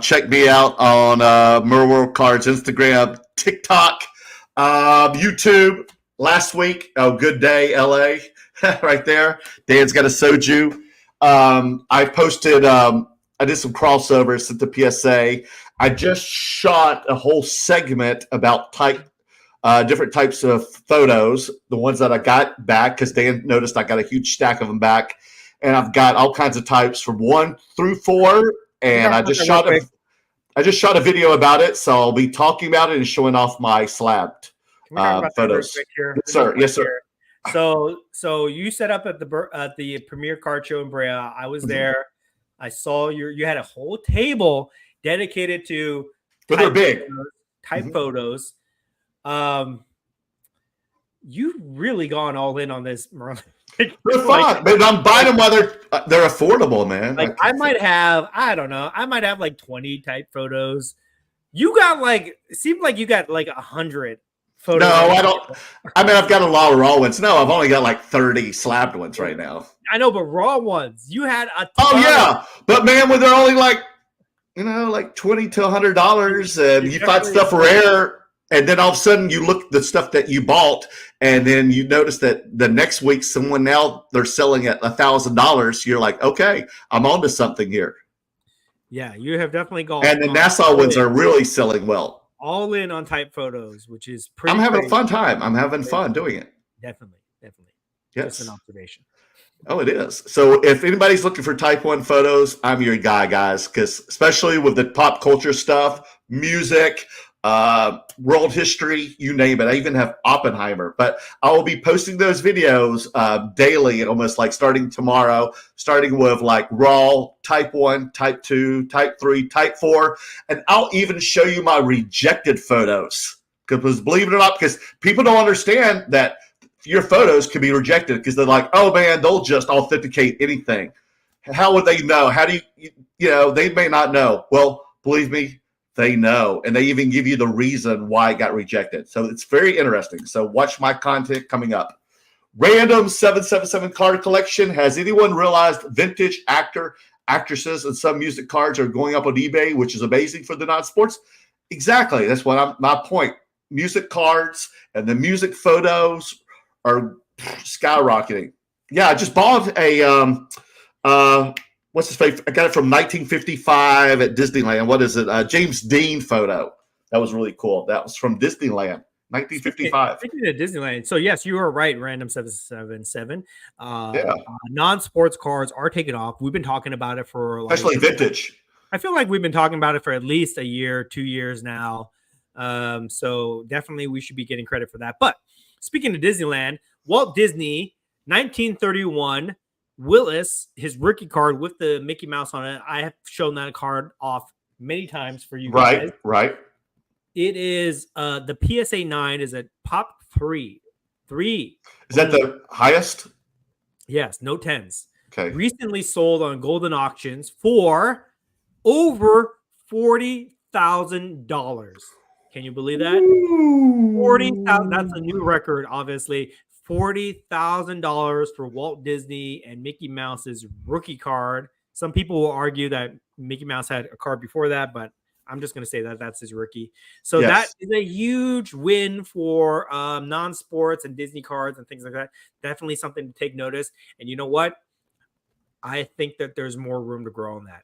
C: Check me out on Merleworld Cards, Instagram, TikTok, YouTube. Last week, Good Day LA, right there. Dan's got a soju. I posted. I did some crossovers at the PSA. I just shot a whole segment about different types of photos, the ones that I got back, because Dan noticed I got a huge stack of them back. And I've got all kinds of types from 1 through 4. And I just shot a video about it, so I'll be talking about it and showing off my slabbed photos. Yes, sir.
A: So you set up at the Premier Card Show in Brea. I was there. I saw you had a whole table dedicated to type photos. You've really gone all in on this, Merlin.
C: They're fun, but I'm buying them while they're affordable, man.
A: Like I might have like 20 type photos. You got it seemed like you got like 100 photos.
C: No, I don't. I mean, I've got a lot of raw ones. No, I've only got like 30 slabbed ones right now.
A: I know, but raw ones. You had a ton.
C: Oh yeah, but man, when they're only like $20 to $100, and you find stuff rare. And then all of a sudden you look at the stuff that you bought, and then you notice that the next week they're selling at $1,000. You're like, okay, I'm onto something here.
A: Yeah, you have definitely gone.
C: And the Nassau ones are really selling well.
A: All in on type photos, which is pretty.
C: I'm having a fun time. I'm having fun doing it.
A: Definitely.
C: Yes.
A: Just an observation.
C: Oh, it is. So if anybody's looking for type 1 photos, I'm your guy, guys, because especially with the pop culture stuff, music, world history, you name it. I even have Oppenheimer, but I will be posting those videos daily, and almost like starting tomorrow, starting with like raw, type 1, type 2, type 3, type 4, and I'll even show you my rejected photos. Because believe it or not, because people don't understand that your photos can be rejected, because they're like, oh man, they'll just authenticate anything. How would they know? How do they may not know. Well, believe me, they know, and they even give you the reason why it got rejected. So it's very interesting. So watch my content coming up. Random 777 card collection. Has anyone realized vintage actresses, and some music cards are going up on eBay, which is amazing for the non-sports? Exactly. That's my point. Music cards and the music photos are skyrocketing. Yeah, I just bought a what's his face? I got it from 1955 at Disneyland. What is it? James Dean photo. That was really cool. That was from Disneyland, 1955.
A: Speaking of Disneyland, so yes, you are right. Random 777.
C: Yeah.
A: Non-sports cards are taking off. We've been talking about it for
C: Especially vintage.
A: I feel like we've been talking about it for at least a year, 2 years now. So definitely we should be getting credit for that. But speaking of Disneyland, Walt Disney, 1931, Willis, his rookie card with the Mickey Mouse on it. I have shown that card off many times for you guys.
C: Right.
A: It is the PSA 9 is a pop 3.
C: Is that the highest?
A: Yes, no 10s.
C: Okay.
A: Recently sold on Golden Auctions for over $40,000. Can you believe that? 40,000. That's a new record, obviously. $40,000 for Walt Disney and Mickey Mouse's rookie card. Some people will argue that Mickey Mouse had a card before that, but I'm just going to say that that's his rookie. So that is a huge win for non-sports and Disney cards and things like that. Definitely something to take notice. And you know what? I think that there's more room to grow on that.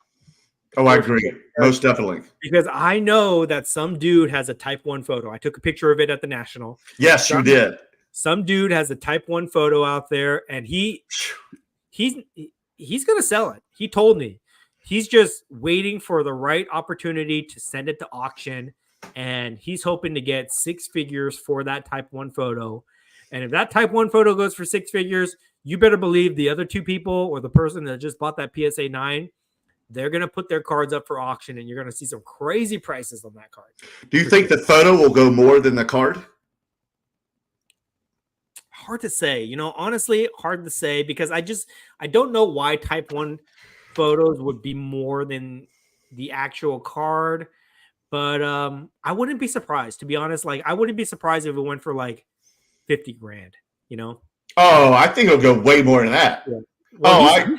C: Oh, I agree. Most definitely.
A: Because I know that some dude has a Type 1 photo. I took a picture of it at the National.
C: Yes, you did.
A: Some dude has a Type 1 photo out there, and he's going to sell it. He told me. He's just waiting for the right opportunity to send it to auction, and he's hoping to get 6 figures for that Type 1 photo. And if that Type 1 photo goes for 6 figures, you better believe the other 2 people or the person that just bought that PSA 9, they're going to put their cards up for auction, and you're going to see some crazy prices on that card.
C: Do you think the photo will go more than the card?
A: Hard to say. Honestly, hard to say because I don't know why Type 1 photos would be more than the actual card. But I wouldn't be surprised, to be honest. Like, I wouldn't be surprised if it went for like 50 grand,
C: Oh, I think it'll go way more than that.
A: Yeah. Well,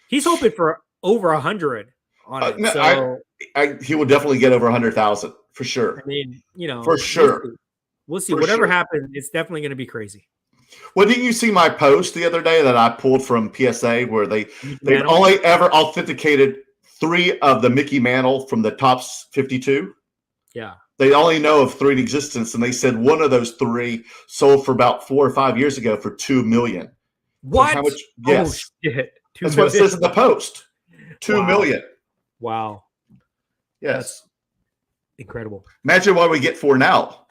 A: he's hoping for over 100 on it. So
C: he will definitely get over 100,000 for sure.
A: I mean,
C: for sure.
A: We'll see. Whatever happens, it's definitely going to be crazy.
C: Well, didn't you see my post the other day that I pulled from PSA where they've only ever authenticated 3 of the Mickey Mantle from the top 52?
A: Yeah.
C: They only know of 3 in existence, and they said one of those 3 sold for about 4 or 5 years ago for $2 million.
A: What?
C: So how much? Yes.
A: Oh, shit.
C: That's what it says in the post. $2 million.
A: Wow.
C: Yes.
A: That's incredible.
C: Imagine what we get for now.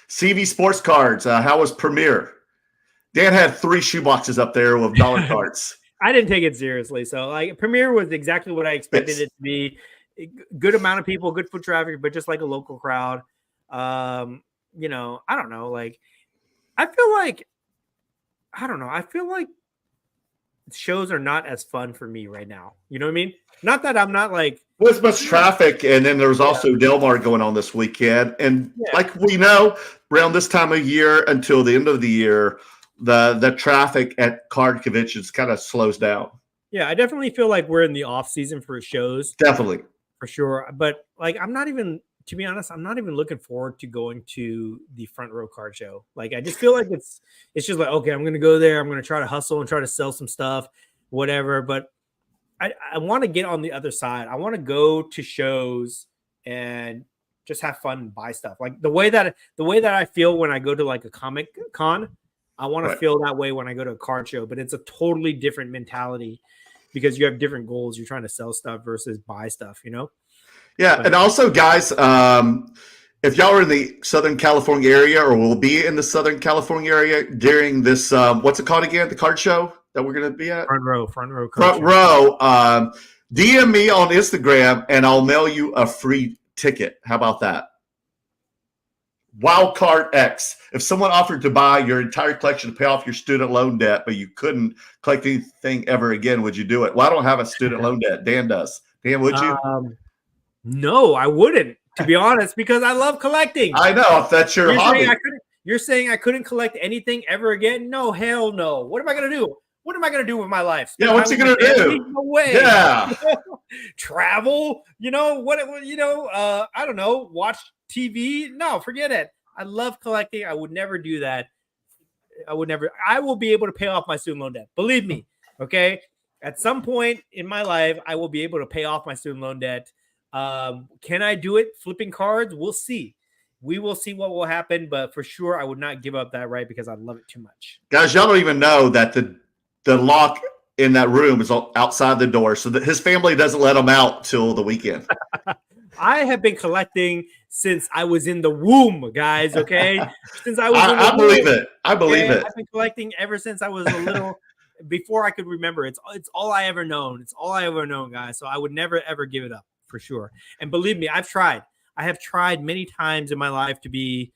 C: CV Sports Cards. How was Premiere? Dan had 3 shoeboxes up there with dollar cards.
A: I didn't take it seriously. So, Premiere was exactly what I expected it to be. Good amount of people, good foot traffic, but just like a local crowd. I don't know. I feel like shows are not as fun for me right now. You know what I mean? Not that I'm not like.
C: Well, it's much traffic, and then there was also Del Mar going on this weekend. And like we know, around this time of year until the end of the year, the traffic at card conventions kind of slows down.
A: Yeah, I definitely feel like we're in the off season for shows.
C: Definitely.
A: For sure. But I'm not even, to be honest, I'm not even looking forward to going to the front row card show. I just feel like it's just like, okay, I'm going to go there. I'm going to try to hustle and try to sell some stuff, whatever. But I want to get on the other side. I want to go to shows and just have fun and buy stuff. Like the way that I feel when I go to like a comic con, I want to feel that way when I go to a card show, but it's a totally different mentality because you have different goals. You're trying to sell stuff versus buy stuff,
C: Yeah. And also, guys, if y'all are in the Southern California area or will be in the Southern California area during this, what's it called again? The card show that we're going to be at?
A: Front row.
C: DM me on Instagram and I'll mail you a free ticket. How about that? Wildcard X. If someone offered to buy your entire collection to pay off your student loan debt, but you couldn't collect anything ever again, would you do it? Well, I don't have a student loan debt. Dan does. Dan, would you?
A: No, I wouldn't, to be honest, because I love collecting.
C: I know. If that's your hobby.
A: You're saying I couldn't collect anything ever again? No, hell no. What am I going to do? What am I going to do with my life?
C: Yeah, what's he going to do?
A: No way.
C: Yeah.
A: Travel? I don't know. Watch TV? No, forget it. I love collecting. I would never do that. I will be able to pay off my student loan debt. Believe me. Okay. At some point in my life, I will be able to pay off my student loan debt. Can I do it flipping cards? We'll see. We will see what will happen, but for sure, I would not give up that right because I love it too much.
C: Guys, y'all don't even know that the lock in that room is outside the door, so that his family doesn't let him out till the weekend.
A: I have been collecting since I was in the womb, guys. Okay, since I was in the
C: I
A: womb,
C: believe it. I believe it.
A: I've been collecting ever since I was a little. Before I could remember. It's all I ever known. It's all I ever known, guys. So I would never ever give it up for sure. And believe me, I've tried. I have tried many times in my life to be,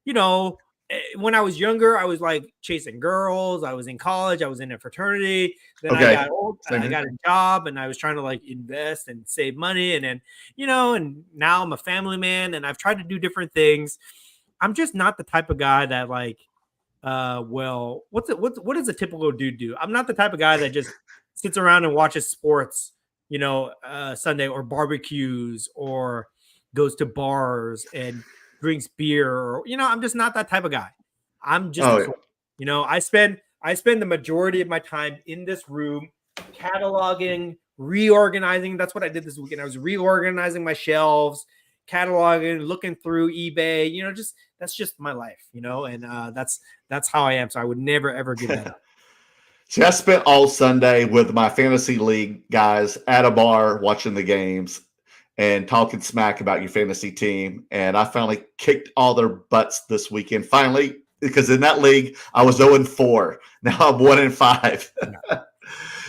A: when I was younger, I was like chasing girls. I was in college. I was in a fraternity. Then I got old. I got a job, and I was trying to like invest and save money. And then, and now I'm a family man, and I've tried to do different things. I'm just not the type of guy that like. What does a typical dude do? I'm not the type of guy that just sits around and watches sports, Sunday, or barbecues or goes to bars and drinks beer, or I'm just not that type of guy. I'm just I spend the majority of my time in this room cataloging, reorganizing. That's what I did this weekend. I was reorganizing my shelves, cataloging, looking through eBay, that's just my life, and that's how I am. So I would never, ever give that up.
C: See, I spent all Sunday with my fantasy league guys at a bar watching the games and talking smack about your fantasy team. And I finally kicked all their butts this weekend. Finally, because in that league, I was 0-4. Now I'm 1-5.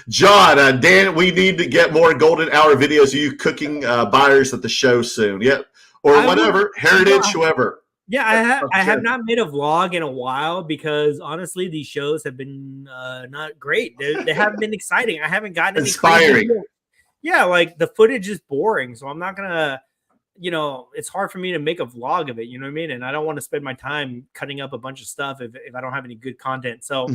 C: John, Dan, we need to get more golden hour videos of you cooking buyers at the show soon. Yep. Or whatever, Heritage, whoever.
A: Yeah, I have not made a vlog in a while because honestly, these shows have been not great. They haven't been exciting. I haven't gotten any
C: inspiring.
A: Yeah, like the footage is boring, so I'm not gonna. It's hard for me to make a vlog of it. You know what I mean? And I don't want to spend my time cutting up a bunch of stuff if I don't have any good content. So,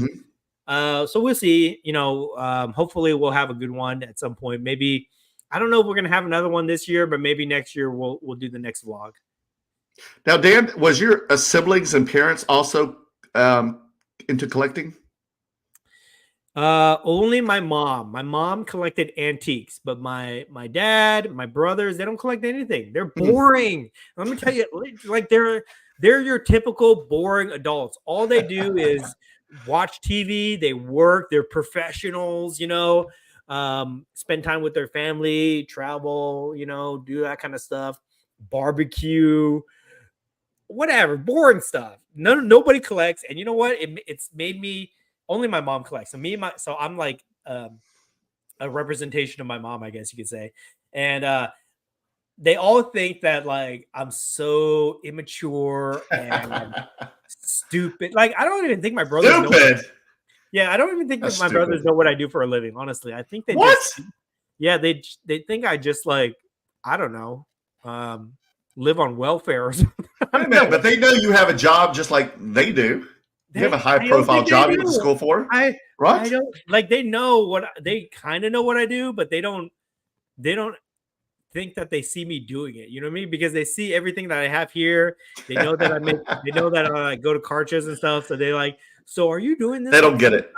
A: so we'll see. Hopefully we'll have a good one at some point. Maybe I don't know if we're gonna have another one this year, but maybe next year we'll do the next vlog.
C: Now, Dan, was your siblings and parents also into collecting?
A: Only my mom. My mom collected antiques, but my dad, my brothers, they don't collect anything. They're boring. Let me tell you, like they're your typical boring adults. All they do is watch TV. They work. They're professionals. Spend time with their family, travel. Do that kind of stuff. Barbecue. Whatever, boring stuff. Nobody collects, and you know what? It's made me. Only my mom collects. So I'm like a representation of my mom, I guess you could say. And they all think that like I'm so immature and stupid. Like I don't even think my brothers know. I don't even think that my brothers know what I do for a living. Honestly, I think they they think I just like I don't know. Live on welfare or something.
C: But they know you have a job just like they do. You have a high-profile job you went to school for, right?
A: I don't like. They know they kind of know what I do, but they don't think that they see me doing it. You know what I mean? Because they see everything that I have here. They know that I make. They know that I go to car shows and stuff. So they like. So are you doing this?
C: They don't get it.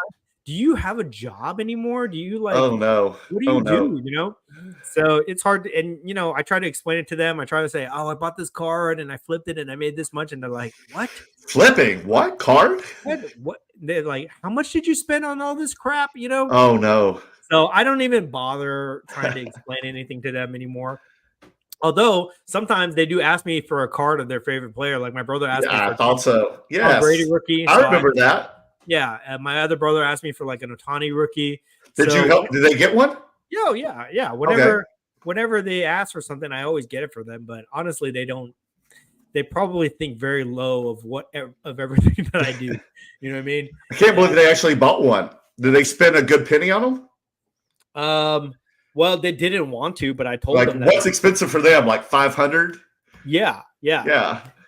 A: Do you have a job anymore? Do you like?
C: Oh no!
A: What do you do? So it's hard to, and I try to explain it to them. I try to say, "Oh, I bought this card and I flipped it and I made this much," and they're like, "What?
C: Flipping? What card?
A: What?" They're like, "How much did you spend on all this crap?"
C: Oh no!
A: So I don't even bother trying to explain anything to them anymore. Although sometimes they do ask me for a card of their favorite player, like my brother asked me.
C: I thought so. Yeah,
A: Brady rookie.
C: I remember that.
A: Yeah, and my other brother asked me for like an Otani rookie.
C: Did you help? Did they get one?
A: Yeah. Whenever they ask for something, I always get it for them. But honestly, they don't. They probably think very low of everything that I do. You know what I mean?
C: I can't believe they actually bought one. Did they spend a good penny on them?
A: Well, they didn't want to, but I told them that.
C: What's expensive for them? Like $500?
A: Yeah.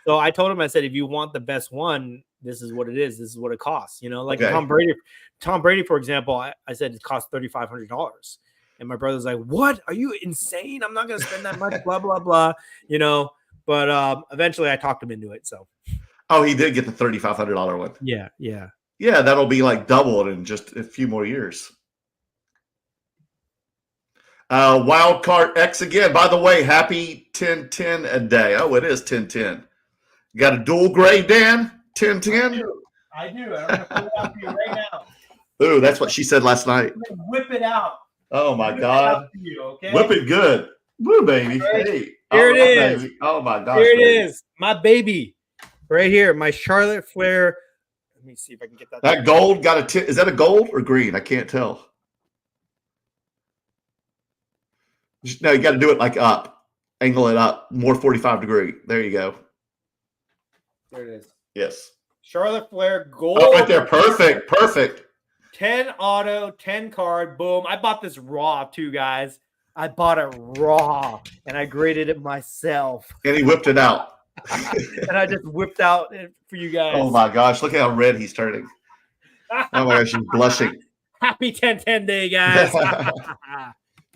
C: So
A: I told him, I said, if you want the best one, this is what it is. This is what it costs. Like
C: okay.
A: Tom Brady, for example, I said it cost $3,500. And my brother's like, what? Are you insane? I'm not going to spend that much, blah, blah, blah. But eventually I talked him into it. So.
C: Oh, he did get the $3,500 one.
A: Yeah.
C: Yeah, that'll be like doubled in just a few more years. Wild Card X again. By the way, happy 10-10 a day. Oh, it is 10-10. You got a dual grade, Dan? 10-10?
A: I do. I'm going to pull it out for you right now.
C: Ooh, that's what she said last night.
A: Whip it out.
C: Oh, my God.
A: You, okay?
C: Whip it good. Woo, baby.
A: Right.
C: Hey.
A: Here it is.
C: Baby. Oh, my gosh.
A: Here it
C: baby.
A: is. My baby. Right here. My Charlotte Flair. Let me see if I can get that.
C: That gold got a 10. Is that a gold or green? I can't tell. No, you got to do it like up. Angle it up. More 45 degree. There you go.
A: There it is.
C: Yes.
A: Charlotte Flair gold.
C: Oh, right there. Perfect. Perfect.
A: 10 auto, 10 card. Boom. I bought this raw too, guys. I bought it raw and I graded it myself.
C: And he whipped it out.
A: And I just whipped out it for you guys.
C: Oh my gosh. Look how red he's turning. Oh my gosh. He's blushing.
A: Happy 10-10 day, guys.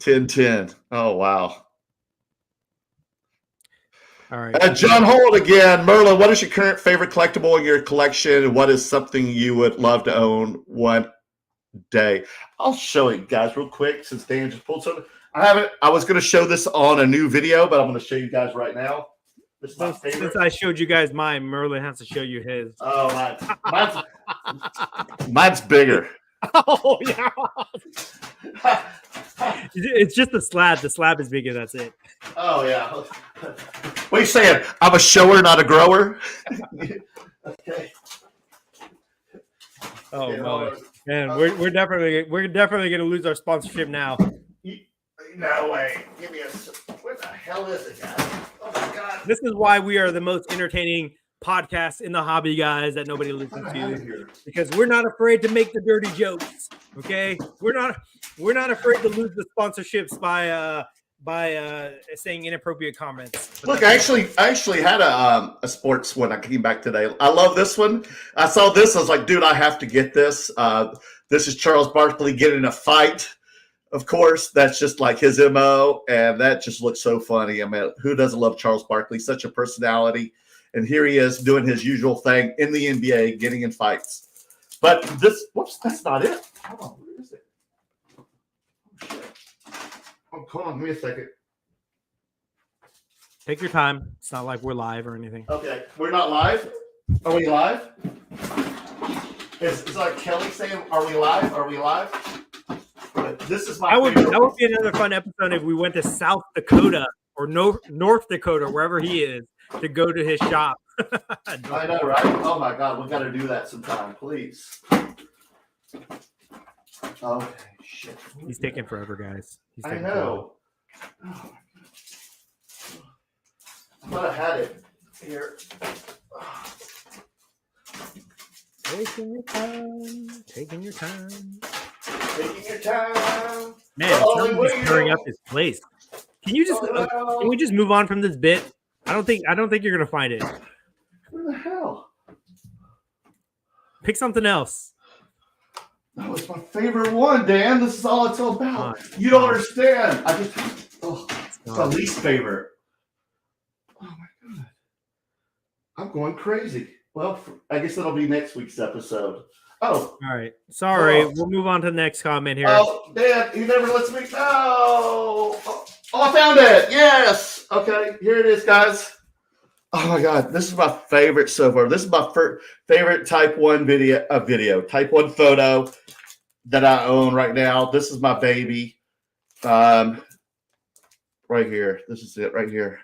C: 10-10. Oh, wow.
A: All right.
C: John Holt again. Merlin, what is your current favorite collectible in your collection? And what is something you would love to own one day? I'll show you guys real quick since Dan just pulled something. I was going to show this on a new video, but I'm going to show you guys right now. This is my favorite.
A: Since I showed you guys mine, Merlin has to show you his.
C: Oh, mine's bigger.
A: Oh, yeah. It's just the slab. The slab is bigger. That's it.
C: Oh, yeah. What are you saying? I'm a shower, not a grower? Okay.
A: Oh, yeah, man, we're definitely going to lose our sponsorship now.
C: No way. Give me a. What the hell is it, guys? Oh my God.
A: This is why we are the most entertaining podcast in the hobby, guys, that nobody listens to, because we're not afraid to make the dirty jokes. Okay, we're not afraid to lose the sponsorships by saying inappropriate comments.
C: Look, I actually had a sports one. I came back today. I love this one. I saw this. I was like, dude, I have to get this. This is Charles Barkley getting in a fight. Of course, that's just like his MO, and that just looks so funny. I mean, who doesn't love Charles Barkley? Such a personality. And here he is doing his usual thing in the NBA, getting in fights. But whoops, that's not it. Hold on, where is it? Oh, shit. Oh, hold on, give me a second.
A: Take your time. It's not like we're live or anything.
C: Okay, we're not live? Are we live? It's like Kelly saying, are we live? Are we live? This is my favorite.
A: That would be another fun episode if we went to South Dakota or North Dakota, wherever he is, to go to his shop.
C: I know, right? Oh my God, we got to do that sometime, please. Okay, shit.
A: He's taking forever, guys.
C: I know. Oh, I thought I had it here.
A: Taking your time.
C: Taking your time.
A: Man, someone's stirring up his place. Can we just move on from this bit? I don't think you're gonna find it.
C: Where the hell?
A: Pick something else.
C: That was my favorite one, Dan. This is all it's all about. You don't understand. It's my least favorite. Oh my God. I'm going crazy. Well, I guess that'll be next week's episode. Oh.
A: All right. Sorry. We'll move on to the next comment here.
C: Oh, Dan, he never lets me know. Oh, I found it. Yes. Okay, here it is, guys. Oh, my God. This is my favorite so far. This is my favorite Type 1 Type 1 photo that I own right now. This is my baby. Right here. This is it right here.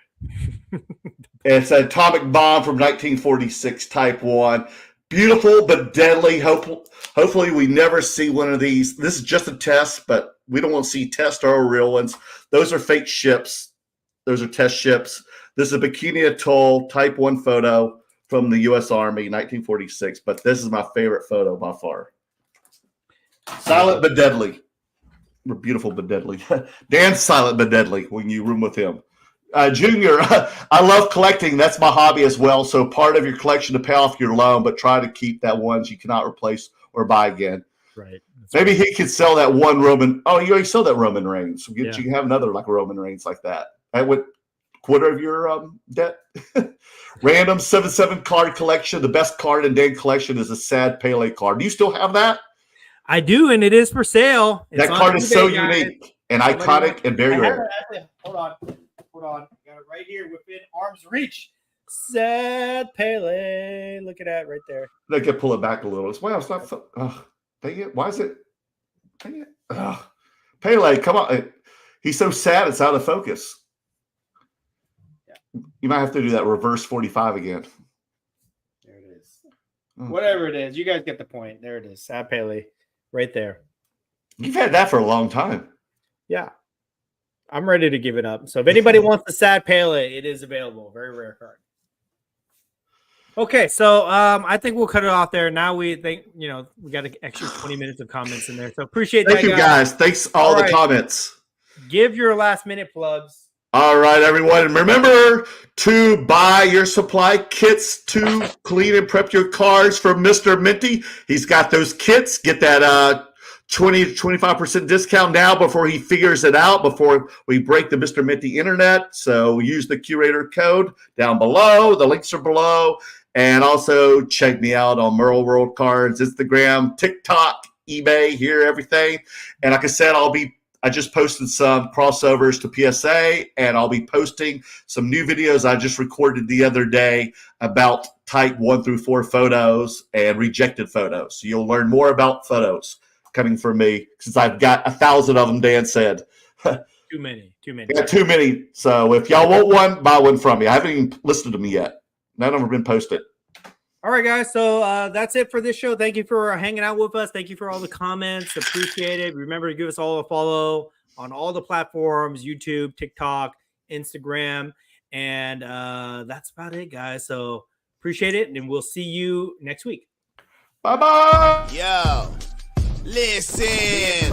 C: It's an atomic bomb from 1946, Type 1. Beautiful but deadly. Hopefully we never see one of these. This is just a test, but we don't want to see test or real ones. Those are fake ships. Those are test ships. This is a Bikini Atoll Type 1 photo from the U.S. Army, 1946. But this is my favorite photo by far. Silent but deadly. Beautiful but deadly. Dan's silent but deadly when you room with him. Junior, I love collecting. That's my hobby as well. So part of your collection to pay off your loan, but try to keep that ones you cannot replace or buy again.
A: Right.
C: Maybe he could sell that one Roman. Oh, you already sold that Roman Reigns. So you can have another like Roman Reigns like that. That would quarter of your debt. Random 7/7 card collection. The best card in Dan collection is a sad Pele card. Do you still have that?
A: I do, and it is for sale.
C: That card is so unique. and iconic and very rare.
A: Hold on. I got it right here within arm's reach. Sad Pele. Look at that right there.
C: They could pull it back a little. Well, it's not. Dang it! Why is it? Dang it! Pele, come on! He's so sad. It's out of focus. Yeah. You might have to do that reverse 45 again.
A: There it is. Whatever it is, you guys get the point. There it is. Sad Pele, right there.
C: You've had that for a long time.
A: Yeah. I'm ready to give it up. So if anybody wants the Sad Pele, it is available. Very rare card. Okay, so I think we'll cut it off there. Now we think, we got an extra 20 minutes of comments in there. So appreciate that.
C: Thank you, guys. Thanks all the comments.
A: Give your last minute plugs.
C: All right, everyone. And remember to buy your supply kits to clean and prep your cars from Mr. Minty. He's got those kits. Get that 20 to 25% discount now before he figures it out, before we break the Mr. Minty internet. So use the Curator code down below. The links are below. And also check me out on Merleworld Cards, Instagram, TikTok, eBay, here, everything. And like I said, I just posted some crossovers to PSA, and I'll be posting some new videos I just recorded the other day about type 1 through 4 photos and rejected photos. So you'll learn more about photos coming from me, since I've got 1,000 of them, Dan said.
A: Too many.
C: Yeah, too many. So if y'all want one, buy one from me. I haven't even listed them yet. None of them have been posted.
A: All right, guys. So that's it for this show. Thank you for hanging out with us. Thank you for all the comments. Appreciate it. Remember to give us all a follow on all the platforms, YouTube, TikTok, Instagram. And that's about it, guys. So appreciate it. And we'll see you next week.
C: Bye-bye.
B: Yo, listen.